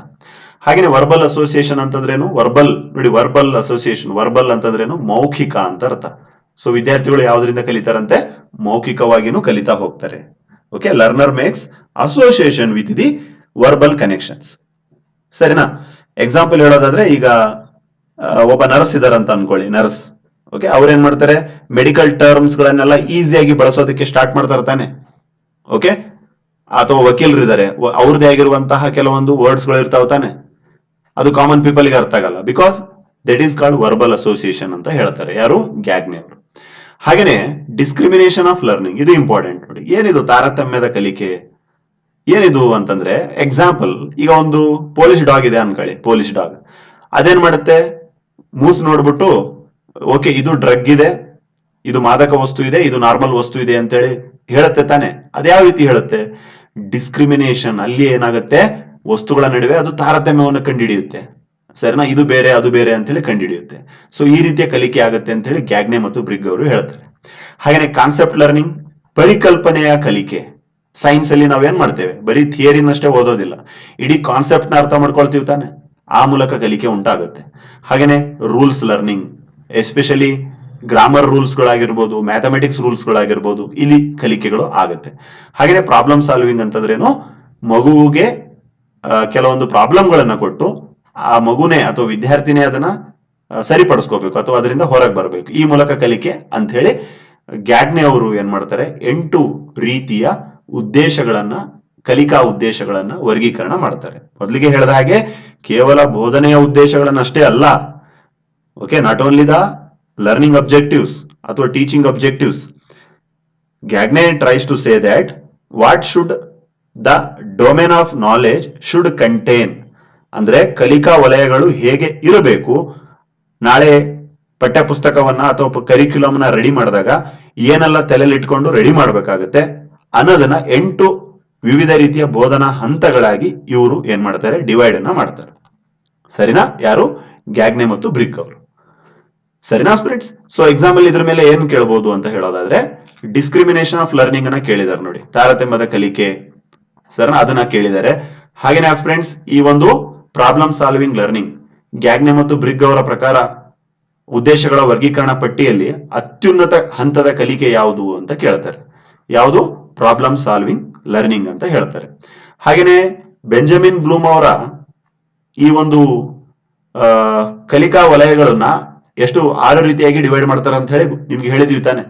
ಹಾಗೇನೆ ವರ್ಬಲ್ ಅಸೋಸಿಯೇಷನ್ ಅಂತಂದ್ರೇನು? ವರ್ಬಲ್ ನೋಡಿ, ವರ್ಬಲ್ ಅಸೋಸಿಯೇಷನ್, ವರ್ಬಲ್ ಅಂತಂದ್ರೇನು? ಮೌಖಿಕ ಅಂತ ಅರ್ಥ. ಸೊ ವಿದ್ಯಾರ್ಥಿಗಳು ಯಾವ್ದ್ರಿಂದ ಕಲಿತಾರಂತೆ? ಮೌಖಿಕವಾಗಿನೂ ಕಲಿತಾ ಹೋಗ್ತಾರೆ. Okay, learner makes association with the verbal connections, ಸರಿನಾ? ಎಕ್ಸಾಂಪಲ್ ಹೇಳೋದಾದ್ರೆ, ಈಗ ಒಬ್ಬ ನರ್ಸ್ ಇದಾರಂತ ಅನ್ಕೊಳ್ಳಿ, ನರ್ಸ್. ಓಕೆ, ಅವ್ರೇನ್ ಮಾಡ್ತಾರೆ? ಮೆಡಿಕಲ್ ಟರ್ಮ್ಸ್ ಗಳನ್ನೆಲ್ಲ ಈಸಿಯಾಗಿ ಬಳಸೋದಕ್ಕೆ ಸ್ಟಾರ್ಟ್ ಮಾಡ್ತಾರೆ ತಾನೆ. ಓಕೆ, ಅಥವಾ ವಕೀಲರು ಇದ್ದಾರೆ, ಅವ್ರದ್ದೇ ಆಗಿರುವಂತಹ ಕೆಲವೊಂದು ವರ್ಡ್ಸ್ ಗಳು ಇರ್ತಾವ ತಾನೆ, ಅದು ಕಾಮನ್ ಪೀಪಲ್ ಗೆ ಅರ್ಥ ಆಗಲ್ಲ. Because that is called verbal association ಅಂತ ಹೇಳ್ತಾರೆ. ಯಾರು? ಗ್ಯಾಗ್ನೆ ಅವರು. ಹಾಗೇನೆ ಡಿಸ್ಕ್ರಿಮಿನೇಷನ್ ಆಫ್ ಲರ್ನಿಂಗ್, ಇದು ಇಂಪಾರ್ಟೆಂಟ್ ನೋಡಿ. ಏನಿದು ತಾರತಮ್ಯದ ಕಲಿಕೆ? ಏನಿದು ಅಂತಂದ್ರೆ, ಎಕ್ಸಾಂಪಲ್ ಈಗ ಒಂದು ಪೊಲೀಸ್ ಡಾಗ್ ಇದೆ ಅನ್ಕೊಳ್ಳಿ, ಪೊಲೀಸ್ ಡಾಗ್ ಅದೇನ್ ಮಾಡುತ್ತೆ? ಮೂಸ್ ನೋಡ್ಬಿಟ್ಟು ಓಕೆ ಇದು ಡ್ರಗ್ ಇದೆ, ಇದು ಮಾದಕ ವಸ್ತು ಇದೆ, ಇದು ನಾರ್ಮಲ್ ವಸ್ತು ಇದೆ ಅಂತೇಳಿ ಹೇಳುತ್ತೆ ತಾನೆ. ಅದ್ಯಾವ ರೀತಿ ಹೇಳುತ್ತೆ? ಡಿಸ್ಕ್ರಿಮಿನೇಷನ್. ಅಲ್ಲಿ ಏನಾಗುತ್ತೆ? ವಸ್ತುಗಳ ನಡುವೆ ಅದು ತಾರತಮ್ಯವನ್ನು ಕಂಡುಹಿಡಿಯುತ್ತೆ, ಸರಿನಾ? ಇದು ಬೇರೆ ಅದು ಬೇರೆ ಅಂತೇಳಿ ಕಂಡುಹಿಡಿಯುತ್ತೆ. ಸೊ ಈ ರೀತಿಯ ಕಲಿಕೆ ಆಗುತ್ತೆ ಅಂತ ಹೇಳಿ ಗ್ಯಾಗ್ನೆ ಮತ್ತು ಬ್ರಿಗ್ ಅವರು ಹೇಳ್ತಾರೆ. ಹಾಗೇನೆ ಕಾನ್ಸೆಪ್ಟ್ ಲರ್ನಿಂಗ್, ಪರಿಕಲ್ಪನೆಯ ಕಲಿಕೆ. ಸೈನ್ಸ್ ಅಲ್ಲಿ ನಾವೇನ್ ಮಾಡ್ತೇವೆ? ಬರೀ ಥಿಯರಿನಷ್ಟೇ ಓದೋದಿಲ್ಲ, ಇಡೀ ಕಾನ್ಸೆಪ್ಟ್ ನ ಅರ್ಥ ಮಾಡ್ಕೊಳ್ತೀವಿ ತಾನೆ, ಆ ಮೂಲಕ ಕಲಿಕೆ ಉಂಟಾಗುತ್ತೆ. ಹಾಗೇನೆ rules learning, especially grammar rules ಗಳಾಗಿರ್ಬೋದು, ಮ್ಯಾಥಮೆಟಿಕ್ಸ್ ರೂಲ್ಸ್ ಗಳಾಗಿರ್ಬೋದು, ಇಲ್ಲಿ ಕಲಿಕೆಗಳು ಆಗುತ್ತೆ. ಹಾಗೇನೆ ಪ್ರಾಬ್ಲಮ್ ಸಾಲ್ವಿಂಗ್ ಅಂತಂದ್ರೇನು? ಮಗುವಿಗೆ ಕೆಲವೊಂದು ಪ್ರಾಬ್ಲಮ್ ಗಳನ್ನ ಕೊಟ್ಟು ಆ ಮಗುನೇ ಅಥವಾ ವಿದ್ಯಾರ್ಥಿನೇ ಅದನ್ನ ಸರಿಪಡಿಸ್ಕೋಬೇಕು ಅಥವಾ ಅದರಿಂದ ಹೊರಗೆ ಬರಬೇಕು, ಈ ಮೂಲಕ ಕಲಿಕೆ ಅಂತ ಹೇಳಿ ಗ್ಯಾಗ್ನೆ ಅವರು ಏನ್ ಮಾಡ್ತಾರೆ? 8 ರೀತಿಯ ಉದ್ದೇಶಗಳನ್ನ, ಕಲಿಕಾ ಉದ್ದೇಶಗಳನ್ನ ವರ್ಗೀಕರಣ ಮಾಡ್ತಾರೆ. ಮೊದಲಿಗೆ ಹೇಳಿದ ಹಾಗೆ ಕೇವಲ ಬೋಧನೆಯ ಉದ್ದೇಶಗಳನ್ನಷ್ಟೇ ಅಲ್ಲ. Okay, not only the learning objectives ಅಥವಾ teaching objectives. Gagne tries to say that what should the domain of knowledge should contain. ಅಂದ್ರೆ ಕಲಿಕಾ ವಲಯಗಳು ಹೇಗೆ ಇರಬೇಕು, ನಾಳೆ ಪಠ್ಯ ಪುಸ್ತಕವನ್ನ ಅಥವಾ ಕರಿಕ್ಯುಲಮ್ನ ರೆಡಿ ಮಾಡಿದಾಗ ಏನೆಲ್ಲ ತಲೆಯಲ್ಲಿ ಇಟ್ಕೊಂಡು ರೆಡಿ ಮಾಡಬೇಕಾಗತ್ತೆ ಅನ್ನೋದನ್ನ 8 ವಿವಿಧ ರೀತಿಯ ಬೋಧನಾ ಹಂತಗಳಾಗಿ ಇವರು ಏನ್ ಮಾಡ್ತಾರೆ? ಡಿವೈಡ್ ಅನ್ನ ಮಾಡ್ತಾರೆ, ಸರಿನಾ? ಯಾರು? ಗ್ಯಾಗ್ನೆ ಮತ್ತು ಬ್ರಿಗ್ ಅವರು, ಸರಿನಾ ಸ್ಟೂಡೆಂಟ್ಸ್? ಸೊ ಎಕ್ಸಾಮ್ ಅಲ್ಲಿ ಇದ್ರ ಮೇಲೆ ಏನ್ ಕೇಳಬಹುದು ಅಂತ ಹೇಳೋದಾದ್ರೆ ಡಿಸ್ಕ್ರಿಮಿನೇಷನ್ ಆಫ್ ಲರ್ನಿಂಗ್ ಅನ್ನ ಕೇಳಿದಾರೆ ನೋಡಿ, ತಾರತಮ್ಯದ ಕಲಿಕೆ ಸರಿನಾ, ಅದನ್ನ ಕೇಳಿದ್ದಾರೆ. ಹಾಗೇನೆ ಸ್ಟೂಡೆಂಟ್ಸ್ ಈ ಒಂದು ಪ್ರಾಬ್ಲಮ್ ಸಾಲ್ವಿಂಗ್ ಲರ್ನಿಂಗ್ ಗ್ಯಾಗ್ನೆ ಮತ್ತು ಬ್ರಿಗ್ ಅವರ ಪ್ರಕಾರ ಉದ್ದೇಶಗಳ ವರ್ಗೀಕರಣ ಪಟ್ಟಿಯಲ್ಲಿ ಅತ್ಯುನ್ನತ ಹಂತದ ಕಲಿಕೆ ಯಾವುದು ಅಂತ ಕೇಳ್ತಾರೆ. ಯಾವುದು? ಪ್ರಾಬ್ಲಮ್ ಸಾಲ್ವಿಂಗ್ ಲರ್ನಿಂಗ್ ಅಂತ ಹೇಳ್ತಾರೆ. ಹಾಗೇನೆ ಬೆಂಜಮಿನ್ ಬ್ಲೂಮ್ ಅವರ ಈ ಒಂದು ಕಲಿಕಾ ವಲಯಗಳನ್ನ ಎಷ್ಟು 6 ರೀತಿಯಾಗಿ ಡಿವೈಡ್ ಮಾಡ್ತಾರೆ ಅಂತ ಹೇಳಿ ನಿಮ್ಗೆ ಹೇಳಿದ್ವಿ ತಾನೆ.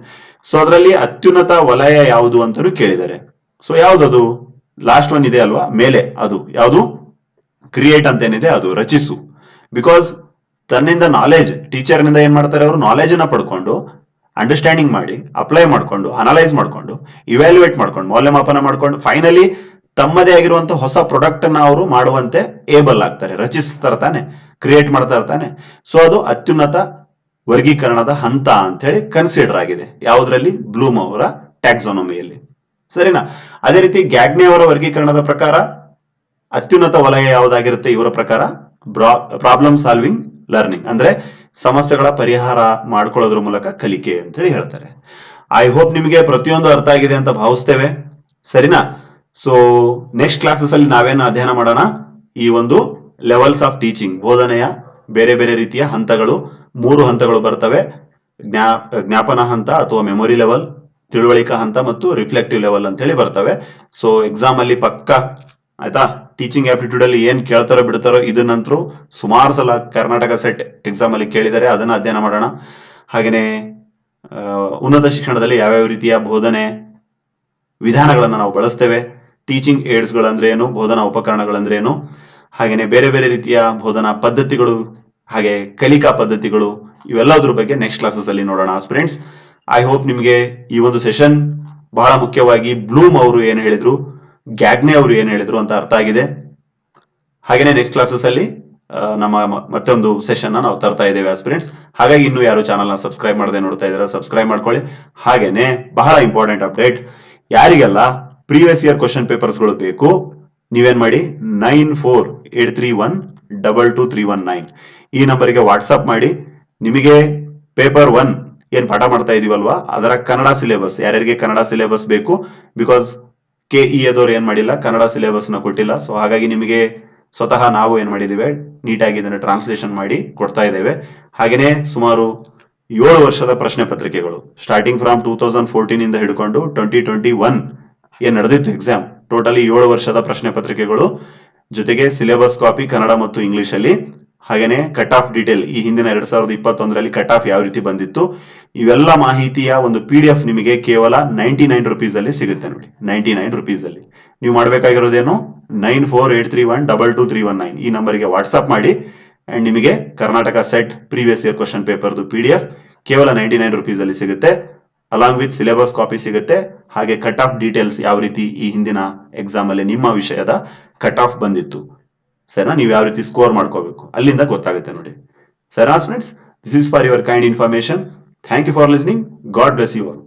ಸೊ ಅದರಲ್ಲಿ ಅತ್ಯುನ್ನತ ವಲಯ ಯಾವುದು ಅಂತಲೂ ಕೇಳಿದ್ದಾರೆ. ಸೊ ಯಾವ್ದದು? ಲಾಸ್ಟ್ ಒನ್ ಇದೆ ಅಲ್ವಾ ಮೇಲೆ, ಅದು ಯಾವುದು? ಕ್ರಿಯೇಟ್ ಅಂತ ಏನಿದೆ ಅದು, ರಚಿಸು. ಬಿಕಾಸ್ ತನ್ನಿಂದ ನಾಲೆಜ್, ಟೀಚರ್ ನಿಂದ ಏನ್ ಮಾಡ್ತಾರೆ ಅವರು, ನಾಲೆಜ್ ಅನ್ನ ಪಡ್ಕೊಂಡು ಅಂಡರ್ಸ್ಟ್ಯಾಂಡಿಂಗ್ ಮಾಡಿ ಅಪ್ಲೈ ಮಾಡ್ಕೊಂಡು ಅನಲೈಸ್ ಮಾಡ್ಕೊಂಡು ಇವ್ಯಾಲ್ಯೂಯೇಟ್ ಮಾಡ್ಕೊಂಡು ಮೌಲ್ಯಮಾಪನ ಮಾಡ್ಕೊಂಡು ಫೈನಲಿ ತಮ್ಮದೇ ಆಗಿರುವಂತಹ ಹೊಸ ಪ್ರಾಡಕ್ಟ್ ಅನ್ನ ಅವರು ಮಾಡುವಂತೆ ಏಬಲ್ ಆಗ್ತಾರೆ, ರಚಿಸ್ತಾರೆ ತಾನೆ, ಕ್ರಿಯೇಟ್ ಮಾಡ್ತಾ ಇರ್ತಾನೆ. ಸೊ ಅದು ಅತ್ಯುನ್ನತ ವರ್ಗೀಕರಣದ ಹಂತ ಅಂತ ಹೇಳಿ ಕನ್ಸಿಡರ್ ಆಗಿದೆ ಯಾವುದರಲ್ಲಿ? ಬ್ಲೂಮ್ ಅವರ ಟ್ಯಾಕ್ಸಾನಮಿಯಲ್ಲಿ. ಸರಿನಾ? ಅದೇ ರೀತಿ ಗ್ಯಾಗ್ನೆ ಅವರ ವರ್ಗೀಕರಣದ ಪ್ರಕಾರ ಅತ್ಯುನ್ನತ ವಲಯ ಯಾವುದಾಗಿರುತ್ತೆ ಇವರ ಪ್ರಕಾರ? ಪ್ರಾಬ್ಲಮ್ ಸಾಲ್ವಿಂಗ್ ಲರ್ನಿಂಗ್, ಅಂದ್ರೆ ಸಮಸ್ಯೆಗಳ ಪರಿಹಾರ ಮಾಡ್ಕೊಳ್ಳೋದ್ರ ಮೂಲಕ ಕಲಿಕೆ ಅಂತ ಹೇಳಿ ಹೇಳ್ತಾರೆ. ಐ ಹೋಪ್ ನಿಮಗೆ ಪ್ರತಿಯೊಂದು ಅರ್ಥ ಆಗಿದೆ ಅಂತ ಭಾವಿಸ್ತೇವೆ. ಸರಿನಾ? ಸೊ ನೆಕ್ಸ್ಟ್ ಕ್ಲಾಸಸ್ ಅಲ್ಲಿ ನಾವೇನು ಅಧ್ಯಯನ ಮಾಡೋಣ? ಈ ಒಂದು ಲೆವೆಲ್ಸ್ ಆಫ್ ಟೀಚಿಂಗ್, ಬೋಧನೆಯ ಬೇರೆ ಬೇರೆ ರೀತಿಯ ಹಂತಗಳು, 3 ಹಂತಗಳು ಬರ್ತವೆ. ಜ್ಞಾಪನ ಹಂತ ಅಥವಾ ಮೆಮೊರಿ ಲೆವೆಲ್, ತಿಳುವಳಿಕಾ ಹಂತ ಮತ್ತು ರಿಫ್ಲೆಕ್ಟಿವ್ ಲೆವೆಲ್ ಅಂತ ಹೇಳಿ ಬರ್ತವೆ. ಸೊ ಎಕ್ಸಾಮ್ ಅಲ್ಲಿ ಪಕ್ಕ ಆಯ್ತಾ, ಟೀಚಿಂಗ್ ಆಪ್ಟಿಟ್ಯೂಡ್ ಅಲ್ಲಿ ಏನ್ ಕೇಳ್ತಾರೋ ಬಿಡ್ತಾರೋ ಇದನ್ನಂತರೂ ಸುಮಾರು ಸಲ ಕರ್ನಾಟಕ ಸೆಟ್ ಎಕ್ಸಾಮ್ ಅಲ್ಲಿ ಕೇಳಿದರೆ, ಅದನ್ನ ಅಧ್ಯಯನ ಮಾಡೋಣ. ಹಾಗೇನೆ ಉನ್ನತ ಶಿಕ್ಷಣದಲ್ಲಿ ಯಾವ್ಯಾವ ರೀತಿಯ ಬೋಧನೆ ವಿಧಾನಗಳನ್ನ ನಾವು ಬಳಸ್ತೇವೆ, ಟೀಚಿಂಗ್ ಏಡ್ಸ್ ಗಳಂದ್ರೆ ಏನು, ಬೋಧನಾ ಉಪಕರಣಗಳಂದ್ರೆ ಏನು, ಹಾಗೇನೆ ಬೇರೆ ಬೇರೆ ರೀತಿಯ ಬೋಧನಾ ಪದ್ಧತಿಗಳು, ಹಾಗೆ ಕಲಿಕಾ ಪದ್ಧತಿಗಳು, ಇವೆಲ್ಲದ್ರ ಬಗ್ಗೆ ನೆಕ್ಸ್ಟ್ ಕ್ಲಾಸಸ್ ಅಲ್ಲಿ ನೋಡೋಣ ಫ್ರೆಂಡ್ಸ್. ಐ ಹೋಪ್ ನಿಮಗೆ ಈ ಒಂದು ಸೆಷನ್ ಬಹಳ ಮುಖ್ಯವಾಗಿ ಬ್ಲೂಮ್ ಅವರು ಏನ್ ಹೇಳಿದ್ರು, ಗ್ಯಾಗ್ನೆ ಅವರು ಏನ್ ಹೇಳಿದ್ರು ಅಂತ ಅರ್ಥ ಆಗಿದೆ. ಹಾಗೇನೆ ನೆಕ್ಸ್ಟ್ ಕ್ಲಾಸಸ್ ಅಲ್ಲಿ ನಮ್ಮ ಮತ್ತೊಂದು ಸೆಷನ್ ನಾವು ತರ್ತಾ ಇದ್ದೇವೆ ಫ್ರೆಂಡ್ಸ್. ಹಾಗಾಗಿ ಇನ್ನು ಯಾರು ಚಾನಲ್ ನ ಸಬ್ಸ್ಕ್ರೈಬ್ ಮಾಡದೆ ನೋಡ್ತಾ ಇದ್ದಾರೆ, ಸಬ್ಸ್ಕ್ರೈಬ್ ಮಾಡ್ಕೊಳ್ಳಿ. ಹಾಗೇನೆ ಬಹಳ ಇಂಪಾರ್ಟೆಂಟ್ ಅಪ್ಡೇಟ್, ಯಾರಿಗೆಲ್ಲ ಪ್ರೀವಿಯಸ್ ಇಯರ್ ಕ್ವಶನ್ ಪೇಪರ್ಸ್ ಗಳು ಬೇಕು, ನೀವೇನ್ ಮಾಡಿ 9483122319 ಈ ನಂಬರ್ಗೆ ವಾಟ್ಸ್ಆಪ್ ಮಾಡಿ. ನಿಮಗೆ ಪೇಪರ್ 1 ಏನ್ ಪಾಠ ಮಾಡ್ತಾ ಇದೀವಲ್ವಾ ಅದರ ಕನ್ನಡ ಸಿಲೆಬಸ್, ಯಾರ್ಯಾರಿಗೆ ಕನ್ನಡ ಸಿಲೆಬಸ್ ಬೇಕು, ಬಿಕಾಸ್ KE ಅದವ್ರು ಏನ್ ಮಾಡಿಲ್ಲ, ಕನ್ನಡ ಸಿಲೆಬಸ್ ನ ಕೊಟ್ಟಿಲ್ಲ. ಸೊ ಹಾಗಾಗಿ ನಿಮಗೆ ಸ್ವತಃ ನಾವು ಏನ್ ಮಾಡಿದೀವಿ, ನೀಟಾಗಿ ಇದನ್ನ ಟ್ರಾನ್ಸ್ಲೇಷನ್ ಮಾಡಿ ಕೊಡ್ತಾ ಇದ್ದೇವೆ. ಹಾಗೇನೆ ಸುಮಾರು 7 ವರ್ಷದ ಪ್ರಶ್ನೆ ಪತ್ರಿಕೆಗಳು, ಸ್ಟಾರ್ಟಿಂಗ್ ಫ್ರಮ್ 2014 ಇಂದ ಹಿಡ್ಕೊಂಡು 2021 ಏನ್ ನಡೆದಿತ್ತು ಎಕ್ಸಾಮ್, ಟೋಟಲಿ 7 ವರ್ಷದ ಪ್ರಶ್ನೆ ಪತ್ರಿಕೆಗಳು, ಜೊತೆಗೆ ಸಿಲೆಬಸ್ ಕಾಪಿ ಕನ್ನಡ ಮತ್ತು ಇಂಗ್ಲಿಷ್ ಅಲ್ಲಿ. ಹಾಗೇನೆ ಕಟ್ ಆಫ್ ಡೀಟೇಲ್, ಈ ಹಿಂದಿನ 2021ರಲ್ಲಿ ಕಟ್ ಆಫ್ ಯಾವ ರೀತಿ ಬಂದಿತ್ತು, ಇವೆಲ್ಲ ಮಾಹಿತಿಯ ಒಂದು PDF ನಿಮಗೆ ಕೇವಲ 99 ರುಪೀಸ್ ಅಲ್ಲಿ ಸಿಗುತ್ತೆ ನೋಡಿ. 99 ರುಪೀಸ್ ಅಲ್ಲಿ ನೀವು ಮಾಡಬೇಕಾಗಿರೋದೇನು, 9483122319 ಈ ನಂಬರ್ಗೆ ವಾಟ್ಸ್ಆಪ್ ಮಾಡಿ. ಅಂಡ್ ನಿಮಗೆ Karnataka set previous year question ಪೇಪರ್ದು PDF ಕೇವಲ 99 ರುಪೀಸ್ ಅಲ್ಲಿ ಸಿಗುತ್ತೆ. ಅಲಾಂಗ್ ವಿತ್ ಸಿಲೆಬಸ್ ಕಾಪಿ ಸಿಗುತ್ತೆ. ಹಾಗೆ ಕಟ್ ಆಫ್ ಡೀಟೇಲ್ಸ್, ಯಾವ ರೀತಿ ಈ ಹಿಂದಿನ ಎಕ್ಸಾಮ್ ಅಲ್ಲಿ ನಿಮ್ಮ ವಿಷಯದ ಕಟ್ ಆಫ್ ಬಂದಿತ್ತು, ಸರಿನಾ, ನೀವು ಯಾವ ರೀತಿ ಸ್ಕೋರ್ ಮಾಡ್ಕೋಬೇಕು ಅಲ್ಲಿಂದ ಗೊತ್ತಾಗುತ್ತೆ ನೋಡಿ. ಸರಿನಾ friends, this is for your kind information. Thank you for listening. God bless you all.